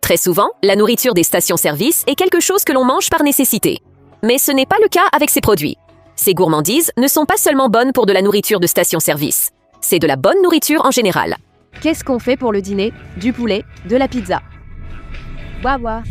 Très souvent, la nourriture des stations-service est quelque chose que l'on mange par nécessité. Mais ce n'est pas le cas avec ces produits. Ces gourmandises ne sont pas seulement bonnes pour de la nourriture de station-service. C'est de la bonne nourriture en général. Qu'est-ce qu'on fait pour le dîner? Du poulet, de la pizza. Wawa.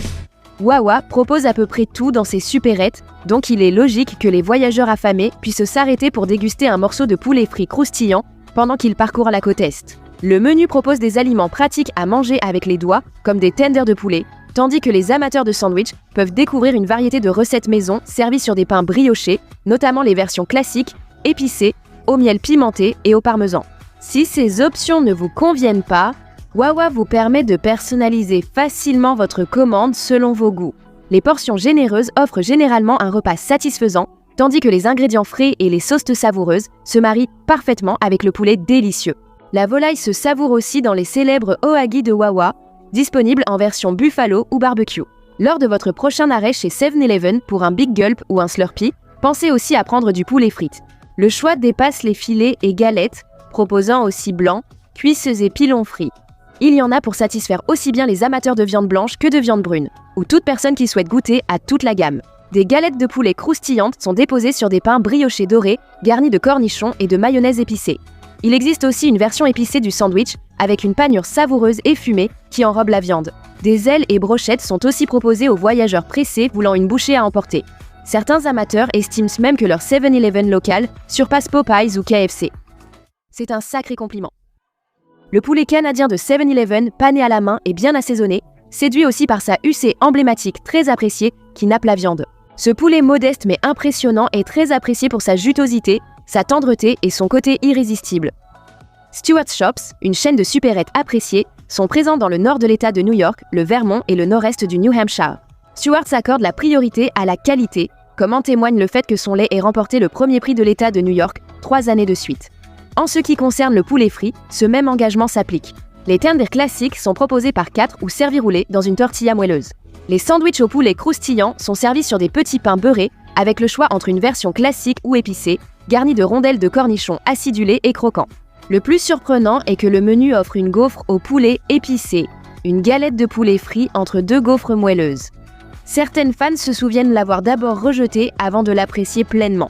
Wawa propose à peu près tout dans ses supérettes, donc il est logique que les voyageurs affamés puissent s'arrêter pour déguster un morceau de poulet frit croustillant pendant qu'ils parcourent la côte Est. Le menu propose des aliments pratiques à manger avec les doigts, comme des tenders de poulet, tandis que les amateurs de sandwich peuvent découvrir une variété de recettes maison servies sur des pains briochés, notamment les versions classiques, épicées, au miel pimenté et au parmesan. Si ces options ne vous conviennent pas, Wawa vous permet de personnaliser facilement votre commande selon vos goûts. Les portions généreuses offrent généralement un repas satisfaisant, tandis que les ingrédients frais et les sauces savoureuses se marient parfaitement avec le poulet délicieux. La volaille se savoure aussi dans les célèbres ohagi de Wawa, disponibles en version buffalo ou barbecue. Lors de votre prochain arrêt chez 7-Eleven pour un Big Gulp ou un Slurpee, pensez aussi à prendre du poulet frites. Le choix dépasse les filets et galettes, proposant aussi blanc, cuisses et pilons frits. Il y en a pour satisfaire aussi bien les amateurs de viande blanche que de viande brune, ou toute personne qui souhaite goûter à toute la gamme. Des galettes de poulet croustillantes sont déposées sur des pains briochés dorés, garnis de cornichons et de mayonnaise épicée. Il existe aussi une version épicée du sandwich, avec une panure savoureuse et fumée qui enrobe la viande. Des ailes et brochettes sont aussi proposées aux voyageurs pressés voulant une bouchée à emporter. Certains amateurs estiment même que leur 7-Eleven local surpasse Popeyes ou KFC. C'est un sacré compliment. Le poulet canadien de 7-Eleven, pané à la main et bien assaisonné, séduit aussi par sa hussée emblématique très appréciée qui nappe la viande. Ce poulet modeste mais impressionnant est très apprécié pour sa jutosité, sa tendreté et son côté irrésistible. Stewart's Shops, une chaîne de supérettes appréciée, sont présents dans le nord de l'État de New York, le Vermont et le nord-est du New Hampshire. Stewart's accorde la priorité à la qualité, comme en témoigne le fait que son lait ait remporté le premier prix de l'État de New York 3 années de suite. En ce qui concerne le poulet frit, ce même engagement s'applique. Les tenders classiques sont proposés par 4 ou servis roulés dans une tortilla moelleuse. Les sandwichs au poulet croustillant sont servis sur des petits pains beurrés, avec le choix entre une version classique ou épicée, garnie de rondelles de cornichons acidulés et croquants. Le plus surprenant est que le menu offre une gaufre au poulet épicé, une galette de poulet frit entre 2 gaufres moelleuses. Certaines fans se souviennent l'avoir d'abord rejetée avant de l'apprécier pleinement.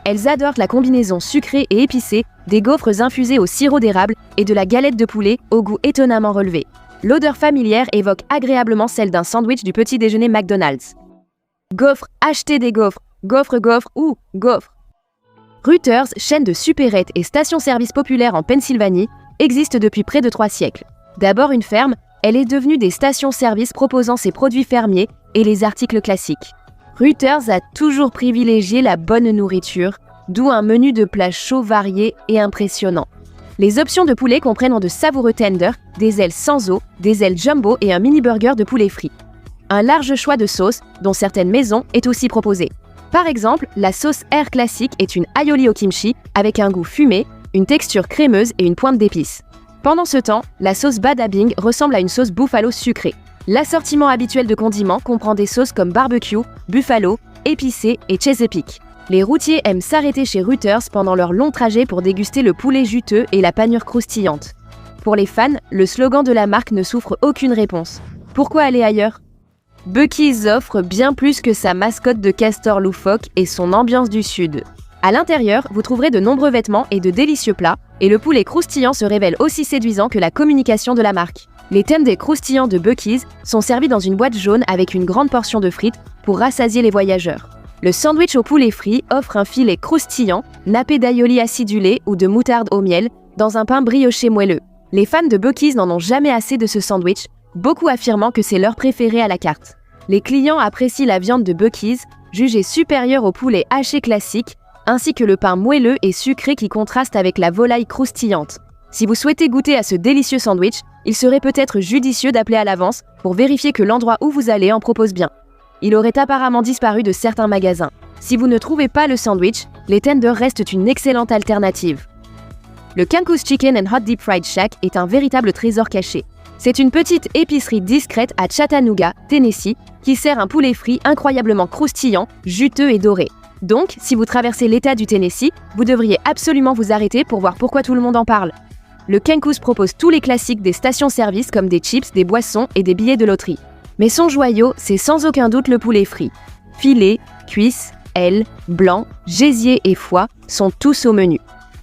Elles adorent la combinaison sucrée et épicée des gaufres infusées au sirop d'érable et de la galette de poulet au goût étonnamment relevé. L'odeur familière évoque agréablement celle d'un sandwich du petit déjeuner McDonald's. Gaufres, achetez des gaufres, gaufres ou gaufres. Rutter's, chaîne de supérettes et station-service populaire en Pennsylvanie, existe depuis près de 3 siècles. D'abord une ferme, elle est devenue des stations-service proposant ses produits fermiers et les articles classiques. Rutter's a toujours privilégié la bonne nourriture, d'où un menu de plats chauds variés et impressionnants. Les options de poulet comprennent de savoureux tenders, des ailes sans eau, des ailes jumbo et un mini-burger de poulet frit. Un large choix de sauces, dont certaines maisons, est aussi proposé. Par exemple, la sauce Air classique est une aioli au kimchi avec un goût fumé, une texture crémeuse et une pointe d'épices. Pendant ce temps, la sauce Bada Bing ressemble à une sauce buffalo sucrée. L'assortiment habituel de condiments comprend des sauces comme barbecue, buffalo, épicé et Chesapeake. Les routiers aiment s'arrêter chez Rutter's pendant leur long trajet pour déguster le poulet juteux et la panure croustillante. Pour les fans, le slogan de la marque ne souffre aucune réponse. Pourquoi aller ailleurs? Buc-ee's offre bien plus que sa mascotte de castor loufoque et son ambiance du sud. À l'intérieur, vous trouverez de nombreux vêtements et de délicieux plats, et le poulet croustillant se révèle aussi séduisant que la communication de la marque. Les tenders croustillants de Buc-ee's sont servis dans une boîte jaune avec une grande portion de frites pour rassasier les voyageurs. Le sandwich au poulet frit offre un filet croustillant, nappé d'aioli acidulé ou de moutarde au miel, dans un pain brioché moelleux. Les fans de Buc-ee's n'en ont jamais assez de ce sandwich, beaucoup affirmant que c'est leur préféré à la carte. Les clients apprécient la viande de Buc-ee's, jugée supérieure au poulet haché classique, ainsi que le pain moelleux et sucré qui contraste avec la volaille croustillante. Si vous souhaitez goûter à ce délicieux sandwich, il serait peut-être judicieux d'appeler à l'avance pour vérifier que l'endroit où vous allez en propose bien. Il aurait apparemment disparu de certains magasins. Si vous ne trouvez pas le sandwich, les tenders restent une excellente alternative. Le Kenku's Chicken and Hot Deep Fried Shack est un véritable trésor caché. C'est une petite épicerie discrète à Chattanooga, Tennessee, qui sert un poulet frit incroyablement croustillant, juteux et doré. Donc, si vous traversez l'État du Tennessee, vous devriez absolument vous arrêter pour voir pourquoi tout le monde en parle. Le Kenku's propose tous les classiques des stations-service comme des chips, des boissons et des billets de loterie. Mais son joyau, c'est sans aucun doute le poulet frit. Filet, cuisses, ailes, blanc, gésier et foie sont tous au menu.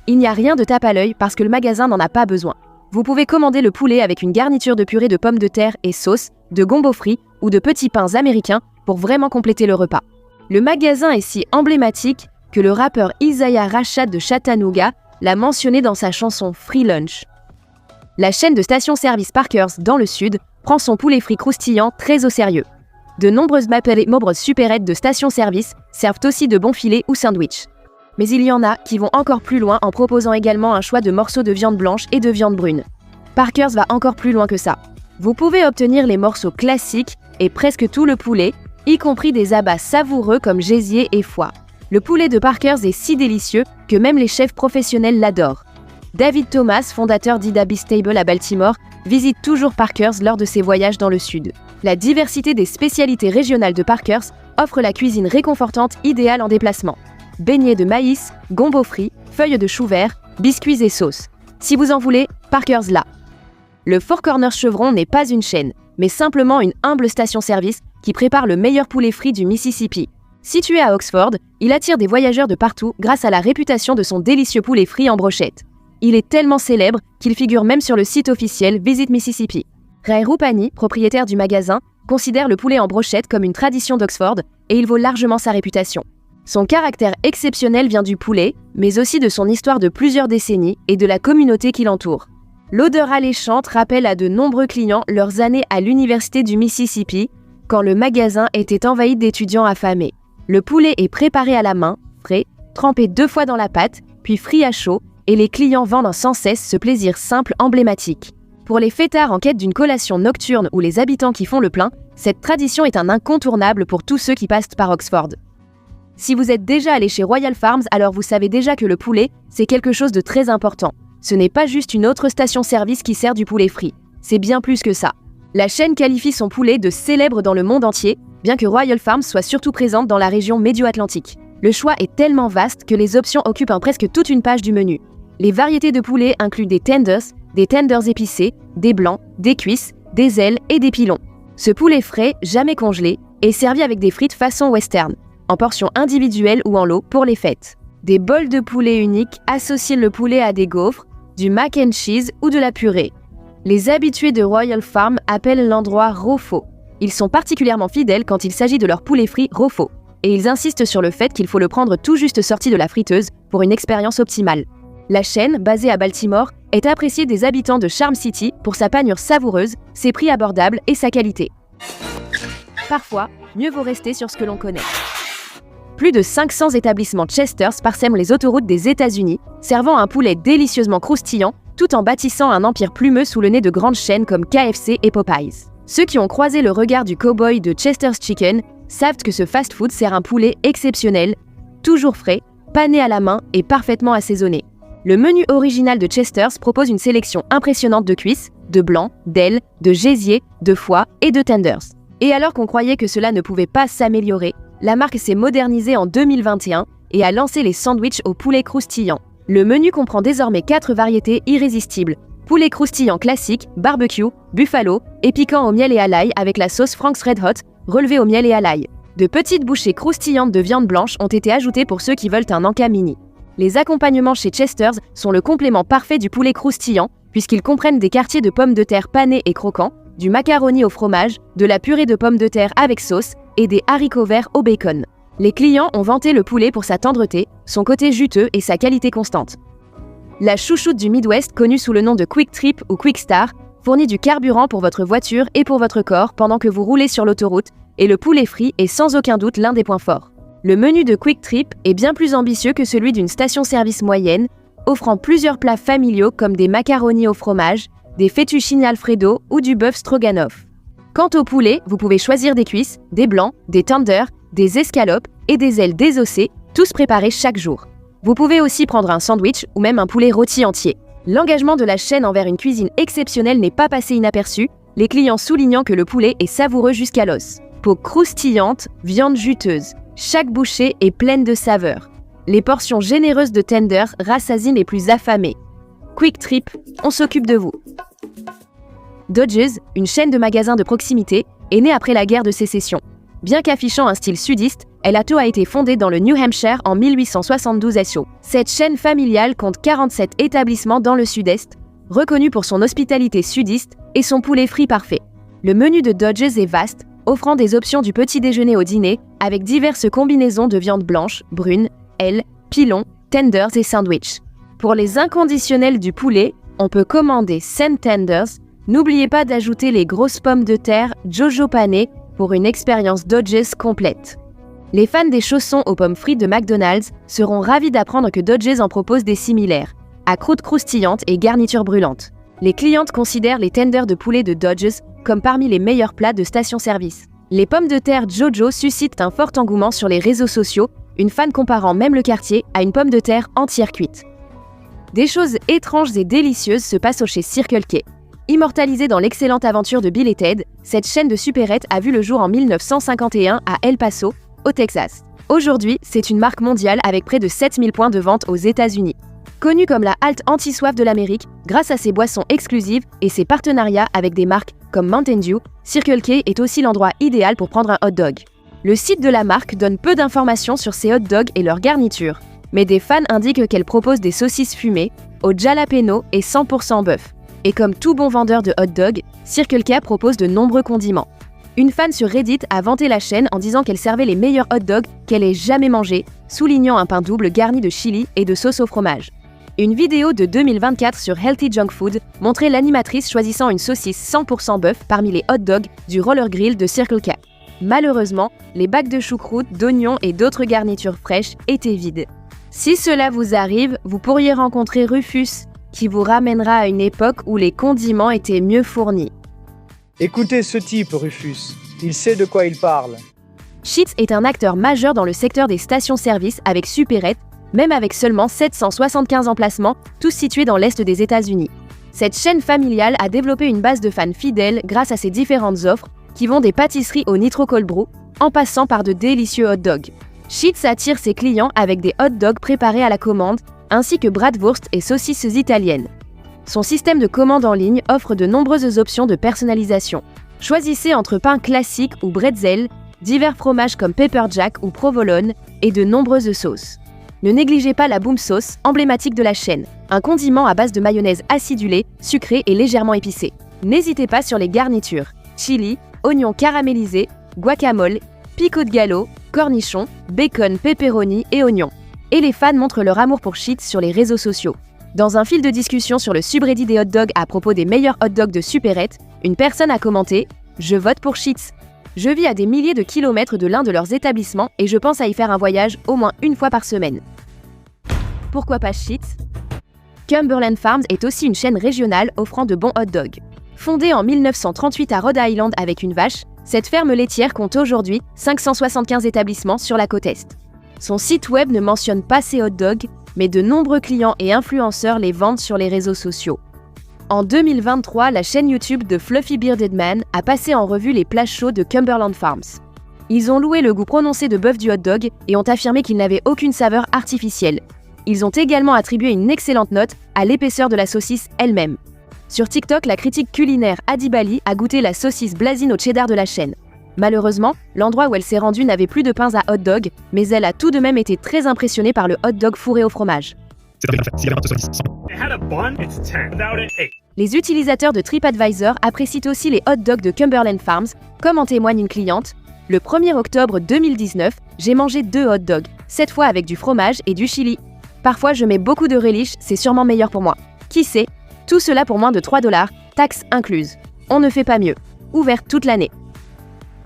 Il n'y a rien de tape à l'œil parce que le magasin n'en a pas besoin. Vous pouvez commander le poulet avec une garniture de purée de pommes de terre et sauce, de gombo frit ou de petits pains américains pour vraiment compléter le repas. Le magasin est si emblématique que le rappeur Isaiah Rashad de Chattanooga l'a mentionné dans sa chanson Free Lunch. La chaîne de stations-service Parker's dans le sud prend son poulet frit croustillant très au sérieux. De nombreuses supérettes de stations-service servent aussi de bons filets ou sandwichs. Mais il y en a qui vont encore plus loin en proposant également un choix de morceaux de viande blanche et de viande brune. Parker's va encore plus loin que ça. Vous pouvez obtenir les morceaux classiques et presque tout le poulet, y compris des abats savoureux comme gésier et foie. Le poulet de Parker's est si délicieux que même les chefs professionnels l'adorent. David Thomas, fondateur d'Ida Beef Stable à Baltimore, visite toujours Parker's lors de ses voyages dans le sud. La diversité des spécialités régionales de Parker's offre la cuisine réconfortante idéale en déplacement. Beignets de maïs, gombo frit, feuilles de chou vert, biscuits et sauces. Si vous en voulez, Parker's l'a. Le Four Corners Chevron n'est pas une chaîne, mais simplement une humble station-service qui prépare le meilleur poulet frit du Mississippi. Situé à Oxford, il attire des voyageurs de partout grâce à la réputation de son délicieux poulet frit en brochette. Il est tellement célèbre qu'il figure même sur le site officiel Visit Mississippi. Ray Rupani, propriétaire du magasin, considère le poulet en brochette comme une tradition d'Oxford et il vaut largement sa réputation. Son caractère exceptionnel vient du poulet, mais aussi de son histoire de plusieurs décennies et de la communauté qui l'entoure. L'odeur alléchante rappelle à de nombreux clients leurs années à l'Université du Mississippi, quand le magasin était envahi d'étudiants affamés. Le poulet est préparé à la main, frais, trempé 2 fois dans la pâte, puis frit à chaud, et les clients vendent sans cesse ce plaisir simple emblématique. Pour les fêtards en quête d'une collation nocturne ou les habitants qui font le plein, cette tradition est un incontournable pour tous ceux qui passent par Oxford. Si vous êtes déjà allé chez Royal Farms, alors vous savez déjà que le poulet, c'est quelque chose de très important. Ce n'est pas juste une autre station-service qui sert du poulet frit, c'est bien plus que ça. La chaîne qualifie son poulet de célèbre dans le monde entier, bien que Royal Farms soit surtout présente dans la région médio-atlantique. Le choix est tellement vaste que les options occupent presque toute une page du menu. Les variétés de poulet incluent des tenders épicés, des blancs, des cuisses, des ailes et des pilons. Ce poulet frais, jamais congelé, est servi avec des frites façon western, en portions individuelles ou en lot pour les fêtes. Des bols de poulet uniques associent le poulet à des gaufres, du mac and cheese ou de la purée. Les habitués de Royal Farm appellent l'endroit Rofo. Ils sont particulièrement fidèles quand il s'agit de leur poulet frit Rofo, et ils insistent sur le fait qu'il faut le prendre tout juste sorti de la friteuse pour une expérience optimale. La chaîne, basée à Baltimore, est appréciée des habitants de Charm City pour sa panure savoureuse, ses prix abordables et sa qualité. Parfois, mieux vaut rester sur ce que l'on connaît. Plus de 500 établissements Chester's parsèment les autoroutes des États-Unis, servant un poulet délicieusement croustillant, tout en bâtissant un empire plumeux sous le nez de grandes chaînes comme KFC et Popeyes. Ceux qui ont croisé le regard du cow-boy de Chester's Chicken savent que ce fast-food sert un poulet exceptionnel, toujours frais, pané à la main et parfaitement assaisonné. Le menu original de Chester's propose une sélection impressionnante de cuisses, de blancs, d'ailes, de gésier, de foie et de tenders. Et alors qu'on croyait que cela ne pouvait pas s'améliorer, la marque s'est modernisée en 2021 et a lancé les sandwichs au poulet croustillant. Le menu comprend désormais 4 variétés irrésistibles. Poulet croustillant classique, barbecue, buffalo et piquant au miel et à l'ail avec la sauce Frank's Red Hot, relevée au miel et à l'ail. De petites bouchées croustillantes de viande blanche ont été ajoutées pour ceux qui veulent un encas mini. Les accompagnements chez Chester's sont le complément parfait du poulet croustillant puisqu'ils comprennent des quartiers de pommes de terre panés et croquants, du macaroni au fromage, de la purée de pommes de terre avec sauce et des haricots verts au bacon. Les clients ont vanté le poulet pour sa tendreté, son côté juteux et sa qualité constante. La chouchoute du Midwest, connue sous le nom de Quick Trip ou Quick Star, fournit du carburant pour votre voiture et pour votre corps pendant que vous roulez sur l'autoroute, et le poulet frit est sans aucun doute l'un des points forts. Le menu de Quick Trip est bien plus ambitieux que celui d'une station-service moyenne, offrant plusieurs plats familiaux comme des macaronis au fromage, des fettuccine alfredo ou du bœuf stroganoff. Quant au poulet, vous pouvez choisir des cuisses, des blancs, des tenders, des escalopes et des ailes désossées, tous préparés chaque jour. Vous pouvez aussi prendre un sandwich ou même un poulet rôti entier. L'engagement de la chaîne envers une cuisine exceptionnelle n'est pas passé inaperçu, les clients soulignant que le poulet est savoureux jusqu'à l'os. Peau croustillante, viande juteuse. Chaque bouchée est pleine de saveurs. Les portions généreuses de tenders rassasient les plus affamés. Quick Trip, on s'occupe de vous. Dodge's, une chaîne de magasins de proximité, est née après la guerre de sécession. Bien qu'affichant un style sudiste, El Hato a été fondée dans le New Hampshire en 1872 SO. Cette chaîne familiale compte 47 établissements dans le sud-est, reconnue pour son hospitalité sudiste et son poulet frit parfait. Le menu de Dodge's est vaste, offrant des options du petit déjeuner au dîner, avec diverses combinaisons de viande blanche, brune, aile, pilon, tenders et sandwich. Pour les inconditionnels du poulet, on peut commander St. Tenders. N'oubliez pas d'ajouter les grosses pommes de terre Jojo panées pour une expérience Dodge's complète. Les fans des chaussons aux pommes frites de McDonald's seront ravis d'apprendre que Dodge's en propose des similaires, à croûte croustillante et garniture brûlante. Les clientes considèrent les tenders de poulet de Dodge's comme parmi les meilleurs plats de station-service. Les pommes de terre Jojo suscitent un fort engouement sur les réseaux sociaux, une fan comparant même le quartier à une pomme de terre entière cuite. Des choses étranges et délicieuses se passent chez Circle K. Immortalisée dans l'excellente aventure de Bill et Ted, cette chaîne de supérettes a vu le jour en 1951 à El Paso, au Texas. Aujourd'hui, c'est une marque mondiale avec près de 7000 points de vente aux États-Unis. Connue comme la halte anti-soif de l'Amérique, grâce à ses boissons exclusives et ses partenariats avec des marques comme Mountain Dew, Circle K est aussi l'endroit idéal pour prendre un hot dog. Le site de la marque donne peu d'informations sur ses hot dogs et leurs garnitures, mais des fans indiquent qu'elle propose des saucisses fumées, au jalapeno et 100% bœuf. Et comme tout bon vendeur de hot dog, Circle K propose de nombreux condiments. Une fan sur Reddit a vanté la chaîne en disant qu'elle servait les meilleurs hot dogs qu'elle ait jamais mangés, soulignant un pain double garni de chili et de sauce au fromage. Une vidéo de 2024 sur Healthy Junk Food montrait l'animatrice choisissant une saucisse 100% bœuf parmi les hot dogs du roller grill de Circle K. Malheureusement, les bacs de choucroute, d'oignons et d'autres garnitures fraîches étaient vides. Si cela vous arrive, vous pourriez rencontrer Rufus, qui vous ramènera à une époque où les condiments étaient mieux fournis. Écoutez ce type, Rufus. Il sait de quoi il parle. Sheetz est un acteur majeur dans le secteur des stations-service avec supérettes, même avec seulement 775 emplacements, tous situés dans l'est des États-Unis. Cette chaîne familiale a développé une base de fans fidèles grâce à ses différentes offres, qui vont des pâtisseries au nitro cold brew, en passant par de délicieux hot dogs. Sheetz attire ses clients avec des hot dogs préparés à la commande, ainsi que bratwurst et saucisses italiennes. Son système de commande en ligne offre de nombreuses options de personnalisation. Choisissez entre pain classique ou bretzel, divers fromages comme pepper jack ou provolone et de nombreuses sauces. Ne négligez pas la boom sauce, emblématique de la chaîne, un condiment à base de mayonnaise acidulée, sucrée et légèrement épicée. N'hésitez pas sur les garnitures, chili, oignons caramélisés, guacamole, pico de gallo, cornichons, bacon, pepperoni et oignons. Et les fans montrent leur amour pour Sheetz sur les réseaux sociaux. Dans un fil de discussion sur le subreddit des hot dogs à propos des meilleurs hot dogs de supérette, une personne a commenté « Je vote pour Sheetz. Je vis à des milliers de kilomètres de l'un de leurs établissements et je pense à y faire un voyage au moins une fois par semaine. » Pourquoi pas Sheetz? Cumberland Farms est aussi une chaîne régionale offrant de bons hot dogs. Fondée en 1938 à Rhode Island avec une vache, cette ferme laitière compte aujourd'hui 575 établissements sur la côte Est. Son site web ne mentionne pas ses hot dogs, mais de nombreux clients et influenceurs les vendent sur les réseaux sociaux. En 2023, la chaîne YouTube de Fluffy Bearded Man a passé en revue les plats chauds de Cumberland Farms. Ils ont loué le goût prononcé de bœuf du hot dog et ont affirmé qu'il n'avait aucune saveur artificielle. Ils ont également attribué une excellente note à l'épaisseur de la saucisse elle-même. Sur TikTok, la critique culinaire Adibali a goûté la saucisse blasine au cheddar de la chaîne. Malheureusement, l'endroit où elle s'est rendue n'avait plus de pains à hot dog, mais elle a tout de même été très impressionnée par le hot dog fourré au fromage. Les utilisateurs de TripAdvisor apprécient aussi les hot dogs de Cumberland Farms, comme en témoigne une cliente. Le 1er octobre 2019, j'ai mangé 2 hot dogs, cette fois avec du fromage et du chili. Parfois, je mets beaucoup de relish, c'est sûrement meilleur pour moi. Qui sait? Tout cela pour moins de 3$, taxes incluses. On ne fait pas mieux. Ouverte toute l'année.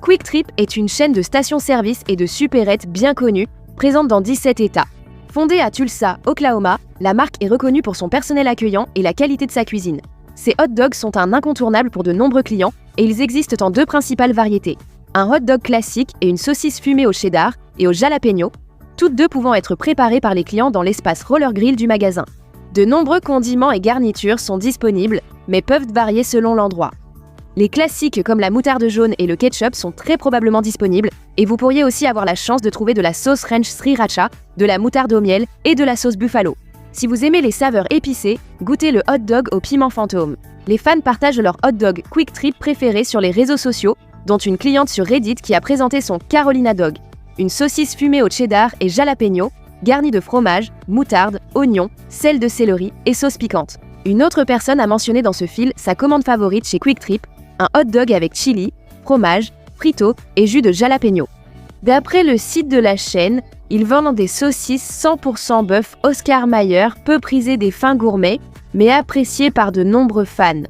Quick Trip est une chaîne de stations-service et de supérettes bien connue, présente dans 17 États. Fondée à Tulsa, Oklahoma, la marque est reconnue pour son personnel accueillant et la qualité de sa cuisine. Ses hot dogs sont un incontournable pour de nombreux clients et ils existent en 2 principales variétés. Un hot dog classique et une saucisse fumée au cheddar et au jalapeno, toutes 2 pouvant être préparées par les clients dans l'espace roller grill du magasin. De nombreux condiments et garnitures sont disponibles, mais peuvent varier selon l'endroit. Les classiques comme la moutarde jaune et le ketchup sont très probablement disponibles, et vous pourriez aussi avoir la chance de trouver de la sauce ranch sriracha, de la moutarde au miel et de la sauce buffalo. Si vous aimez les saveurs épicées, goûtez le hot dog au piment fantôme. Les fans partagent leur hot dog Quick Trip préféré sur les réseaux sociaux, dont une cliente sur Reddit qui a présenté son Carolina Dog, une saucisse fumée au cheddar et jalapeno, garnie de fromage, moutarde, oignons, sel de céleri et sauce piquante. Une autre personne a mentionné dans ce fil sa commande favorite chez Quick Trip, un hot dog avec chili, fromage, frito et jus de jalapeno. D'après le site de la chaîne, ils vendent des saucisses 100% bœuf Oscar Mayer, peu prisées des fins gourmets, mais appréciées par de nombreux fans.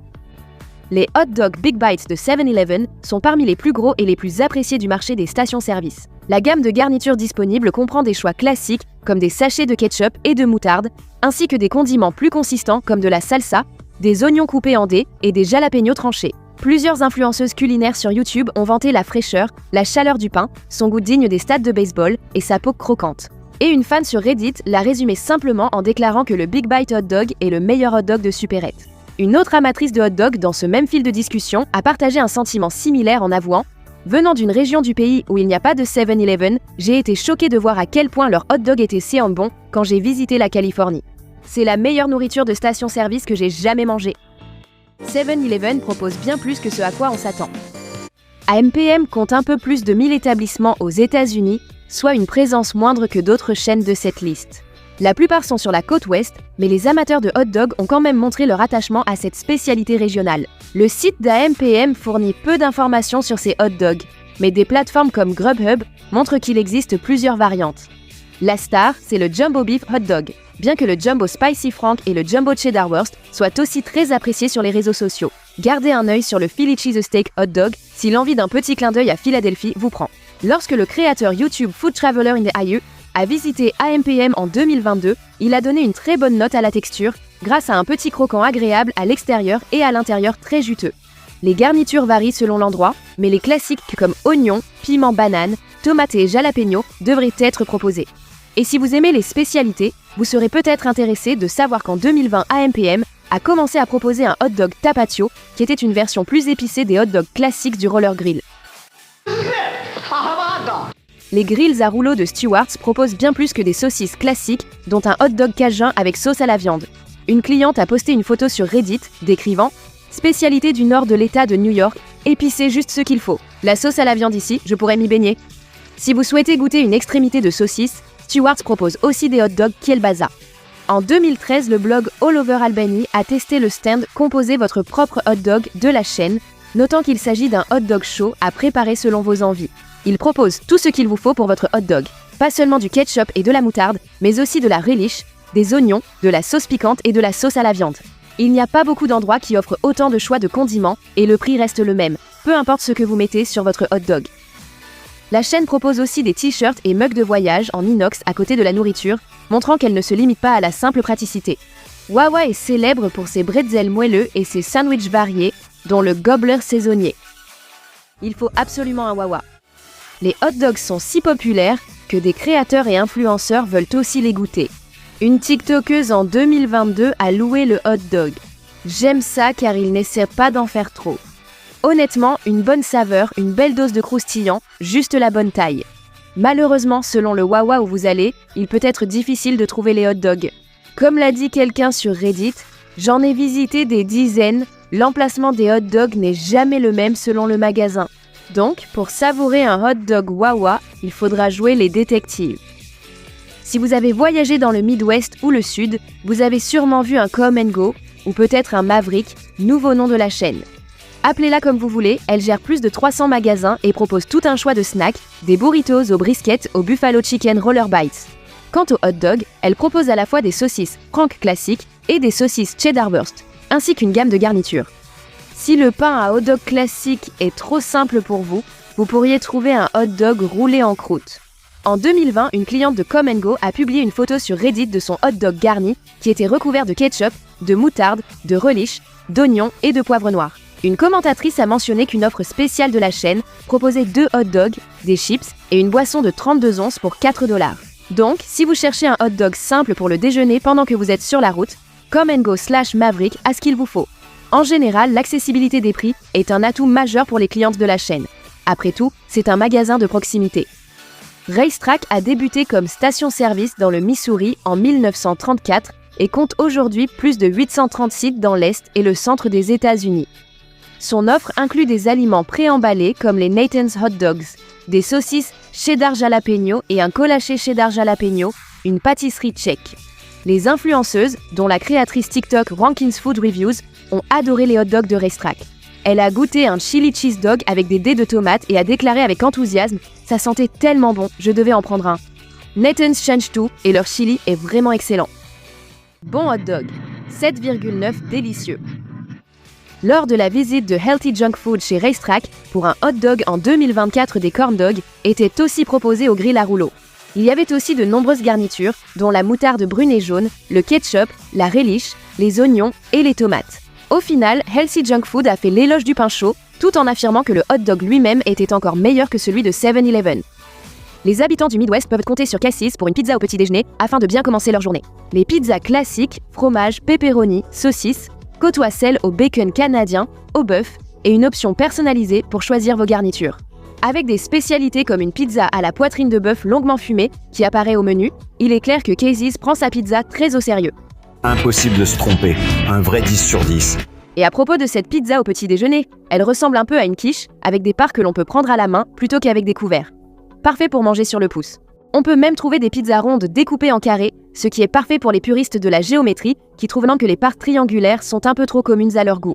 Les hot dogs Big Bites de 7-Eleven sont parmi les plus gros et les plus appréciés du marché des stations-service. La gamme de garnitures disponibles comprend des choix classiques comme des sachets de ketchup et de moutarde, ainsi que des condiments plus consistants comme de la salsa, des oignons coupés en dés et des jalapenos tranchés. Plusieurs influenceuses culinaires sur YouTube ont vanté la fraîcheur, la chaleur du pain, son goût digne des stades de baseball et sa peau croquante. Et une fan sur Reddit l'a résumé simplement en déclarant que le Big Bite hot dog est le meilleur hot dog de supérette. Une autre amatrice de hot dog dans ce même fil de discussion a partagé un sentiment similaire en avouant « Venant d'une région du pays où il n'y a pas de 7-Eleven, j'ai été choquée de voir à quel point leur hot dog était si bon quand j'ai visité la Californie. C'est la meilleure nourriture de station-service que j'ai jamais mangée. » 7-Eleven propose bien plus que ce à quoi on s'attend. AMPM compte un peu plus de 1000 établissements aux États-Unis, soit une présence moindre que d'autres chaînes de cette liste. La plupart sont sur la côte ouest, mais les amateurs de hot dog ont quand même montré leur attachement à cette spécialité régionale. Le site d'AMPM fournit peu d'informations sur ces hot dogs, mais des plateformes comme Grubhub montrent qu'il existe plusieurs variantes. La star, c'est le Jumbo Beef Hot Dog, bien que le Jumbo Spicy Frank et le Jumbo Cheddar Wurst soient aussi très appréciés sur les réseaux sociaux. Gardez un œil sur le Philly Cheese Steak Hot Dog si l'envie d'un petit clin d'œil à Philadelphie vous prend. Lorsque le créateur YouTube Food Traveler in the IU a visité AMPM en 2022, il a donné une très bonne note à la texture, grâce à un petit croquant agréable à l'extérieur et à l'intérieur très juteux. Les garnitures varient selon l'endroit, mais les classiques comme oignons, piment banane, tomates et jalapeno devraient être proposés. Et si vous aimez les spécialités, vous serez peut-être intéressé de savoir qu'en 2020, AMPM a commencé à proposer un hot dog tapatio, qui était une version plus épicée des hot dogs classiques du roller grill. Les grills à rouleau de Stewart's proposent bien plus que des saucisses classiques, dont un hot dog cajun avec sauce à la viande. Une cliente a posté une photo sur Reddit, décrivant « Spécialité du nord de l'État de New York, épicé juste ce qu'il faut. La sauce à la viande ici, je pourrais m'y baigner. » Si vous souhaitez goûter une extrémité de saucisse, Stewart's propose aussi des hot dogs kielbasa. En 2013, le blog All Over Albany a testé le stand « Composez votre propre hot dog » de la chaîne, notant qu'il s'agit d'un hot dog chaud à préparer selon vos envies. Il propose tout ce qu'il vous faut pour votre hot dog. Pas seulement du ketchup et de la moutarde, mais aussi de la relish, des oignons, de la sauce piquante et de la sauce à la viande. Il n'y a pas beaucoup d'endroits qui offrent autant de choix de condiments et le prix reste le même, peu importe ce que vous mettez sur votre hot dog. La chaîne propose aussi des t-shirts et mugs de voyage en inox à côté de la nourriture, montrant qu'elle ne se limite pas à la simple praticité. Wawa est célèbre pour ses bretzels moelleux et ses sandwichs variés, dont le gobbler saisonnier. Il faut absolument un Wawa. Les hot dogs sont si populaires que des créateurs et influenceurs veulent aussi les goûter. Une TikTokeuse en 2022 a loué le hot dog. J'aime ça car il n'essaie pas d'en faire trop. Honnêtement, une bonne saveur, une belle dose de croustillant, juste la bonne taille. Malheureusement, selon le Wawa où vous allez, il peut être difficile de trouver les hot dogs. Comme l'a dit quelqu'un sur Reddit, j'en ai visité des dizaines, l'emplacement des hot dogs n'est jamais le même selon le magasin. Donc, pour savourer un hot dog Wawa, il faudra jouer les détectives. Si vous avez voyagé dans le Midwest ou le Sud, vous avez sûrement vu un Come & Go, ou peut-être un Maverick, nouveau nom de la chaîne. Appelez-la comme vous voulez, elle gère plus de 300 magasins et propose tout un choix de snacks, des burritos au brisket au Buffalo Chicken Roller Bites. Quant au hot dog, elle propose à la fois des saucisses Frank classiques et des saucisses Cheddar Wurst, ainsi qu'une gamme de garnitures. Si le pain à hot dog classique est trop simple pour vous, vous pourriez trouver un hot dog roulé en croûte. En 2020, une cliente de Come & Go a publié une photo sur Reddit de son hot dog garni qui était recouvert de ketchup, de moutarde, de relish, d'oignons et de poivre noir. Une commentatrice a mentionné qu'une offre spéciale de la chaîne proposait 2 hot dogs, des chips et une boisson de 32 onces pour 4 $. Donc, si vous cherchez un hot dog simple pour le déjeuner pendant que vous êtes sur la route, Come & Go/Maverick a ce qu'il vous faut. En général, l'accessibilité des prix est un atout majeur pour les clientes de la chaîne. Après tout, c'est un magasin de proximité. Racetrack a débuté comme station-service dans le Missouri en 1934 et compte aujourd'hui plus de 830 sites dans l'Est et le centre des États-Unis. Son offre inclut des aliments préemballés comme les Nathan's Hot Dogs, des saucisses cheddar jalapeno et un colaché cheddar jalapeno, une pâtisserie tchèque. Les influenceuses, dont la créatrice TikTok Rankins Food Reviews, ont adoré les hot dogs de Racetrack. Elle a goûté un chili cheese dog avec des dés de tomates et a déclaré avec enthousiasme « Ça sentait tellement bon, je devais en prendre un ». Nathan's change tout et leur chili est vraiment excellent. Bon hot dog, 7,9 délicieux. Lors de la visite de Healthy Junk Food chez Racetrack, pour un hot dog en 2024, des corn dogs étaient aussi proposés au grill à rouleau. Il y avait aussi de nombreuses garnitures, dont la moutarde brune et jaune, le ketchup, la relish, les oignons et les tomates. Au final, Healthy Junk Food a fait l'éloge du pain chaud, tout en affirmant que le hot dog lui-même était encore meilleur que celui de 7-Eleven. Les habitants du Midwest peuvent compter sur Cassis pour une pizza au petit déjeuner afin de bien commencer leur journée. Les pizzas classiques, fromage, pepperoni, saucisses, côtoient celles au bacon canadien, au bœuf et une option personnalisée pour choisir vos garnitures. Avec des spécialités comme une pizza à la poitrine de bœuf longuement fumée qui apparaît au menu, il est clair que Casey's prend sa pizza très au sérieux. Impossible de se tromper, un vrai 10 sur 10. Et à propos de cette pizza au petit déjeuner, elle ressemble un peu à une quiche avec des parts que l'on peut prendre à la main plutôt qu'avec des couverts. Parfait pour manger sur le pouce. On peut même trouver des pizzas rondes découpées en carrés, ce qui est parfait pour les puristes de la géométrie qui trouvent que les parts triangulaires sont un peu trop communes à leur goût.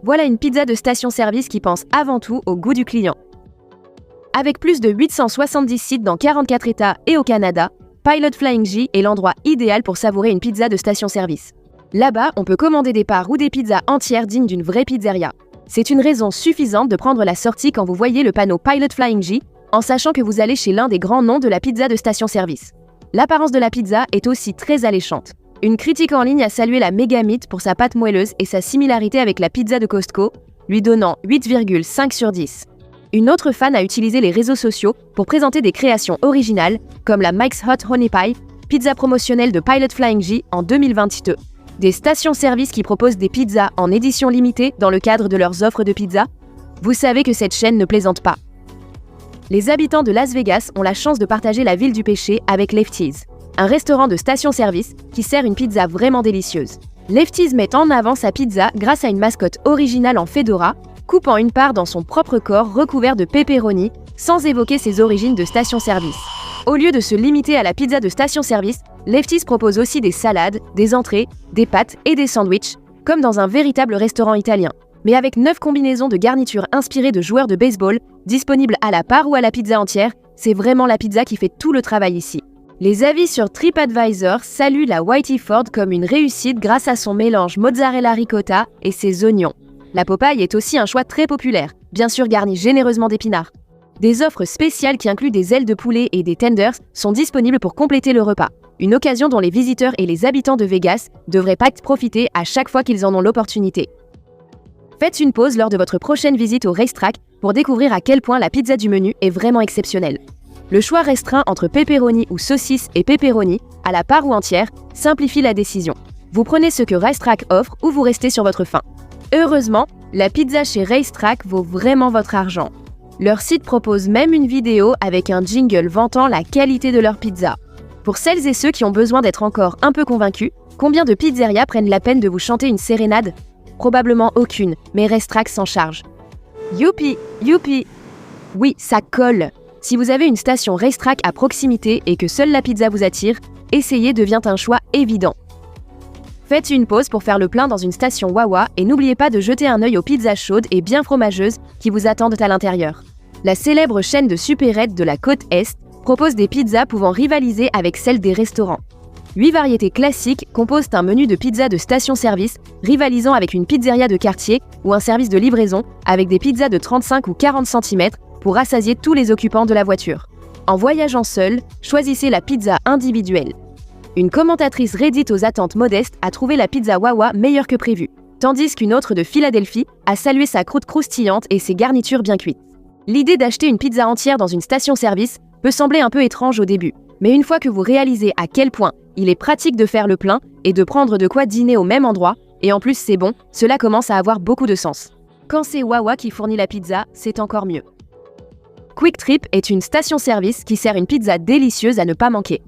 Voilà une pizza de station-service qui pense avant tout au goût du client. Avec plus de 870 sites dans 44 États et au Canada, Pilot Flying J est l'endroit idéal pour savourer une pizza de station-service. Là-bas, on peut commander des parts ou des pizzas entières dignes d'une vraie pizzeria. C'est une raison suffisante de prendre la sortie quand vous voyez le panneau Pilot Flying J, en sachant que vous allez chez l'un des grands noms de la pizza de station-service. L'apparence de la pizza est aussi très alléchante. Une critique en ligne a salué la Mega Meat pour sa pâte moelleuse et sa similarité avec la pizza de Costco, lui donnant 8,5 sur 10. Une autre fan a utilisé les réseaux sociaux pour présenter des créations originales, comme la Mike's Hot Honey Pie, pizza promotionnelle de Pilot Flying J en 2022. Des stations-service qui proposent des pizzas en édition limitée dans le cadre de leurs offres de pizza. Vous savez que cette chaîne ne plaisante pas. Les habitants de Las Vegas ont la chance de partager la ville du péché avec Lefties, un restaurant de station-service qui sert une pizza vraiment délicieuse. Lefties met en avant sa pizza grâce à une mascotte originale en fedora, coupant une part dans son propre corps recouvert de pepperoni, sans évoquer ses origines de station-service. Au lieu de se limiter à la pizza de station-service, Lefties propose aussi des salades, des entrées, des pâtes et des sandwichs, comme dans un véritable restaurant italien. Mais avec 9 combinaisons de garnitures inspirées de joueurs de baseball, disponibles à la part ou à la pizza entière, c'est vraiment la pizza qui fait tout le travail ici. Les avis sur TripAdvisor saluent la Whitey Ford comme une réussite grâce à son mélange mozzarella ricotta et ses oignons. La Popeye est aussi un choix très populaire, bien sûr garni généreusement d'épinards. Des offres spéciales qui incluent des ailes de poulet et des tenders sont disponibles pour compléter le repas. Une occasion dont les visiteurs et les habitants de Vegas devraient pas profiter à chaque fois qu'ils en ont l'opportunité. Faites une pause lors de votre prochaine visite au Racetrack pour découvrir à quel point la pizza du menu est vraiment exceptionnelle. Le choix restreint entre pepperoni ou saucisse et pepperoni, à la part ou entière, simplifie la décision. Vous prenez ce que Racetrack offre ou vous restez sur votre faim. Heureusement, la pizza chez Racetrack vaut vraiment votre argent. Leur site propose même une vidéo avec un jingle vantant la qualité de leur pizza. Pour celles et ceux qui ont besoin d'être encore un peu convaincus, combien de pizzerias prennent la peine de vous chanter une sérénade ? Probablement aucune, mais Racetrack s'en charge. Youpi, youpi. Oui, ça colle. Si vous avez une station Racetrack à proximité et que seule la pizza vous attire, essayer devient un choix évident. Faites une pause pour faire le plein dans une station Wawa et n'oubliez pas de jeter un œil aux pizzas chaudes et bien fromageuses qui vous attendent à l'intérieur. La célèbre chaîne de supérettes de la côte Est propose des pizzas pouvant rivaliser avec celles des restaurants. 8 variétés classiques composent un menu de pizza de station-service, rivalisant avec une pizzeria de quartier ou un service de livraison avec des pizzas de 35 ou 40 cm pour rassasier tous les occupants de la voiture. En voyageant seul, choisissez la pizza individuelle. Une commentatrice Reddit aux attentes modestes a trouvé la pizza Wawa meilleure que prévu, tandis qu'une autre de Philadelphie a salué sa croûte croustillante et ses garnitures bien cuites. L'idée d'acheter une pizza entière dans une station-service peut sembler un peu étrange au début, mais une fois que vous réalisez à quel point il est pratique de faire le plein et de prendre de quoi dîner au même endroit, et en plus c'est bon, cela commence à avoir beaucoup de sens. Quand c'est Wawa qui fournit la pizza, c'est encore mieux. Quick Trip est une station-service qui sert une pizza délicieuse à ne pas manquer.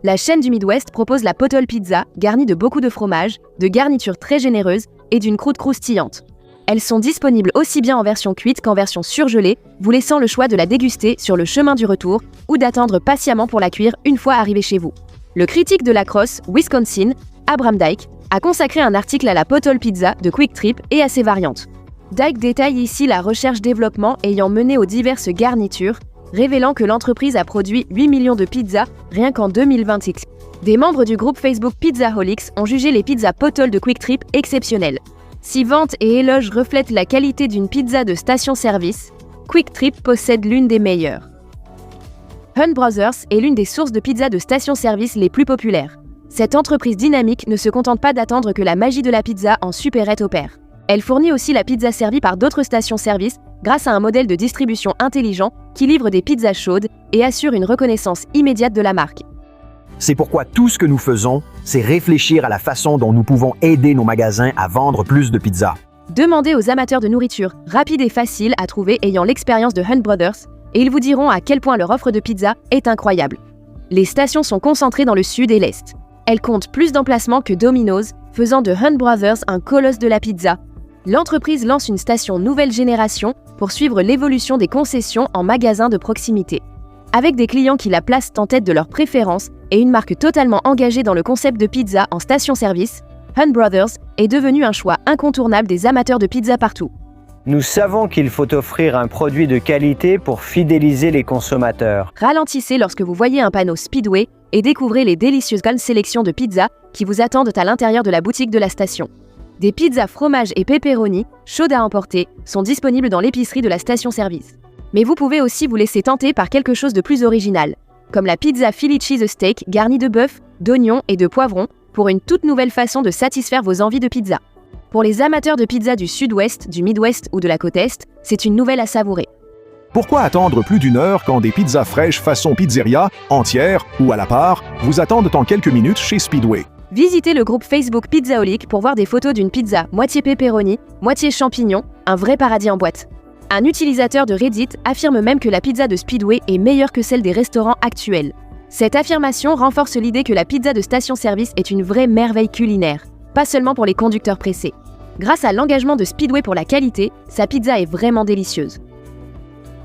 La chaîne du Midwest propose la Potol Pizza, garnie de beaucoup de fromage, de garnitures très généreuses et d'une croûte croustillante. Elles sont disponibles aussi bien en version cuite qu'en version surgelée, vous laissant le choix de la déguster sur le chemin du retour ou d'attendre patiemment pour la cuire une fois arrivée chez vous. Le critique de la Crosse, Wisconsin, Abram Dyke, a consacré un article à la Potol Pizza de Quick Trip et à ses variantes. Dyke détaille ici la recherche-développement ayant mené aux diverses garnitures, révélant que l'entreprise a produit 8 millions de pizzas rien qu'en 2026. Des membres du groupe Facebook Pizzaholics ont jugé les pizzas Potol de Quick Trip exceptionnelles. Si ventes et éloges reflètent la qualité d'une pizza de station-service, Quick Trip possède l'une des meilleures. Hunt Brothers est l'une des sources de pizzas de station-service les plus populaires. Cette entreprise dynamique ne se contente pas d'attendre que la magie de la pizza en supérette opère. Elle fournit aussi la pizza servie par d'autres stations-service grâce à un modèle de distribution intelligent qui livre des pizzas chaudes et assure une reconnaissance immédiate de la marque. C'est pourquoi tout ce que nous faisons, c'est réfléchir à la façon dont nous pouvons aider nos magasins à vendre plus de pizzas. Demandez aux amateurs de nourriture rapide et facile à trouver ayant l'expérience de Hunt Brothers et ils vous diront à quel point leur offre de pizza est incroyable. Les stations sont concentrées dans le sud et l'est. Elles comptent plus d'emplacements que Domino's, faisant de Hunt Brothers un colosse de la pizza. L'entreprise lance une station nouvelle génération pour suivre l'évolution des concessions en magasins de proximité. Avec des clients qui la placent en tête de leurs préférences et une marque totalement engagée dans le concept de pizza en station-service, Hunt Brothers est devenu un choix incontournable des amateurs de pizza partout. Nous savons qu'il faut offrir un produit de qualité pour fidéliser les consommateurs. Ralentissez lorsque vous voyez un panneau Speedway et découvrez les délicieuses grandes sélections de pizzas qui vous attendent à l'intérieur de la boutique de la station. Des pizzas fromage et pepperoni, chaudes à emporter, sont disponibles dans l'épicerie de la station-service. Mais vous pouvez aussi vous laisser tenter par quelque chose de plus original, comme la pizza Philly Cheese Steak garnie de bœuf, d'oignons et de poivrons, pour une toute nouvelle façon de satisfaire vos envies de pizza. Pour les amateurs de pizza du sud-ouest, du Midwest ou de la côte est, c'est une nouvelle à savourer. Pourquoi attendre plus d'une heure quand des pizzas fraîches façon pizzeria, entières ou à la part, vous attendent en quelques minutes chez Speedway? Visitez le groupe Facebook Pizzaholic pour voir des photos d'une pizza moitié pepperoni, moitié champignon, un vrai paradis en boîte. Un utilisateur de Reddit affirme même que la pizza de Speedway est meilleure que celle des restaurants actuels. Cette affirmation renforce l'idée que la pizza de station-service est une vraie merveille culinaire, pas seulement pour les conducteurs pressés. Grâce à l'engagement de Speedway pour la qualité, sa pizza est vraiment délicieuse.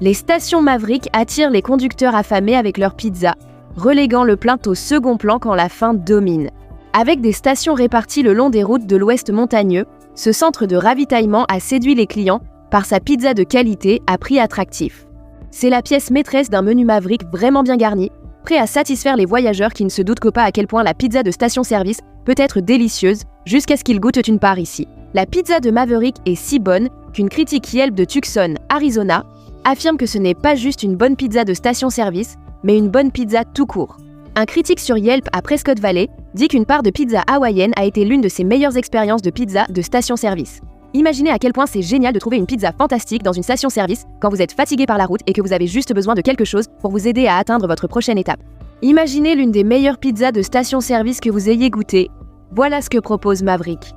Les stations Maverick attirent les conducteurs affamés avec leur pizza, reléguant le plaint au second plan quand la faim domine. Avec des stations réparties le long des routes de l'ouest montagneux, ce centre de ravitaillement a séduit les clients par sa pizza de qualité à prix attractif. C'est la pièce maîtresse d'un menu Maverick vraiment bien garni, prêt à satisfaire les voyageurs qui ne se doutent pas à quel point la pizza de station-service peut être délicieuse jusqu'à ce qu'ils goûtent une part ici. La pizza de Maverick est si bonne qu'une critique Yelp de Tucson, Arizona, affirme que ce n'est pas juste une bonne pizza de station-service, mais une bonne pizza tout court. Un critique sur Yelp à Prescott Valley dit qu'une part de pizza hawaïenne a été l'une de ses meilleures expériences de pizza de station-service. Imaginez à quel point c'est génial de trouver une pizza fantastique dans une station-service quand vous êtes fatigué par la route et que vous avez juste besoin de quelque chose pour vous aider à atteindre votre prochaine étape. Imaginez l'une des meilleures pizzas de station-service que vous ayez goûtées. Voilà ce que propose Maverick.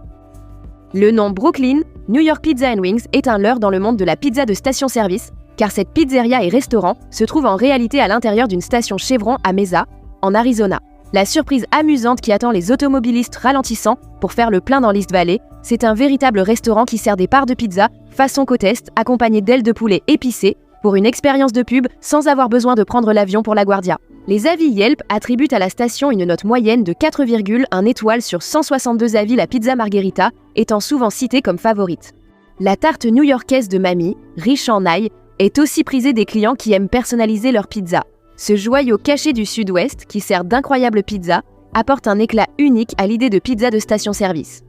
Le nom Brooklyn, New York Pizza and Wings est un leurre dans le monde de la pizza de station-service, car cette pizzeria et restaurant se trouve en réalité à l'intérieur d'une station Chevron à Mesa, en Arizona. La surprise amusante qui attend les automobilistes ralentissants pour faire le plein dans l'East Valley, c'est un véritable restaurant qui sert des parts de pizza façon côte est, accompagnées d'ailes de poulet épicées, pour une expérience de pub sans avoir besoin de prendre l'avion pour LaGuardia. Les avis Yelp attribuent à la station une note moyenne de 4,1 étoiles sur 162 avis, la pizza margherita étant souvent citée comme favorite. La tarte new-yorkaise de Mamie, riche en ail, est aussi prisée des clients qui aiment personnaliser leur pizza. Ce joyau caché du sud-ouest, qui sert d'incroyables pizzas, apporte un éclat unique à l'idée de pizza de station-service.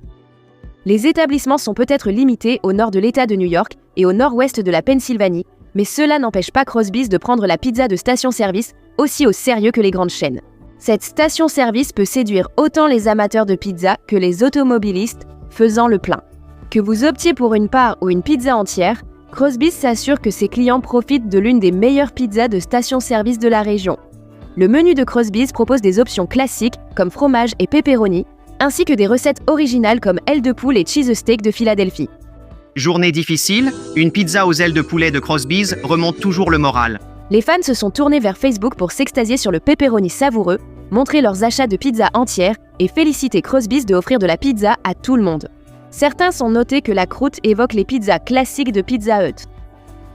Les établissements sont peut-être limités au nord de l'État de New York et au nord-ouest de la Pennsylvanie, mais cela n'empêche pas Crosby's de prendre la pizza de station-service aussi au sérieux que les grandes chaînes. Cette station-service peut séduire autant les amateurs de pizza que les automobilistes faisant le plein. Que vous optiez pour une part ou une pizza entière, Crosby's s'assure que ses clients profitent de l'une des meilleures pizzas de station-service de la région. Le menu de Crosby's propose des options classiques comme fromage et pepperoni, ainsi que des recettes originales comme ailes de poule et cheese steak de Philadelphie. Journée difficile, une pizza aux ailes de poulet de Crosby's remonte toujours le moral. Les fans se sont tournés vers Facebook pour s'extasier sur le pepperoni savoureux, montrer leurs achats de pizza entière et féliciter Crosby's de offrir de la pizza à tout le monde. Certains sont notés que la croûte évoque les pizzas classiques de Pizza Hut.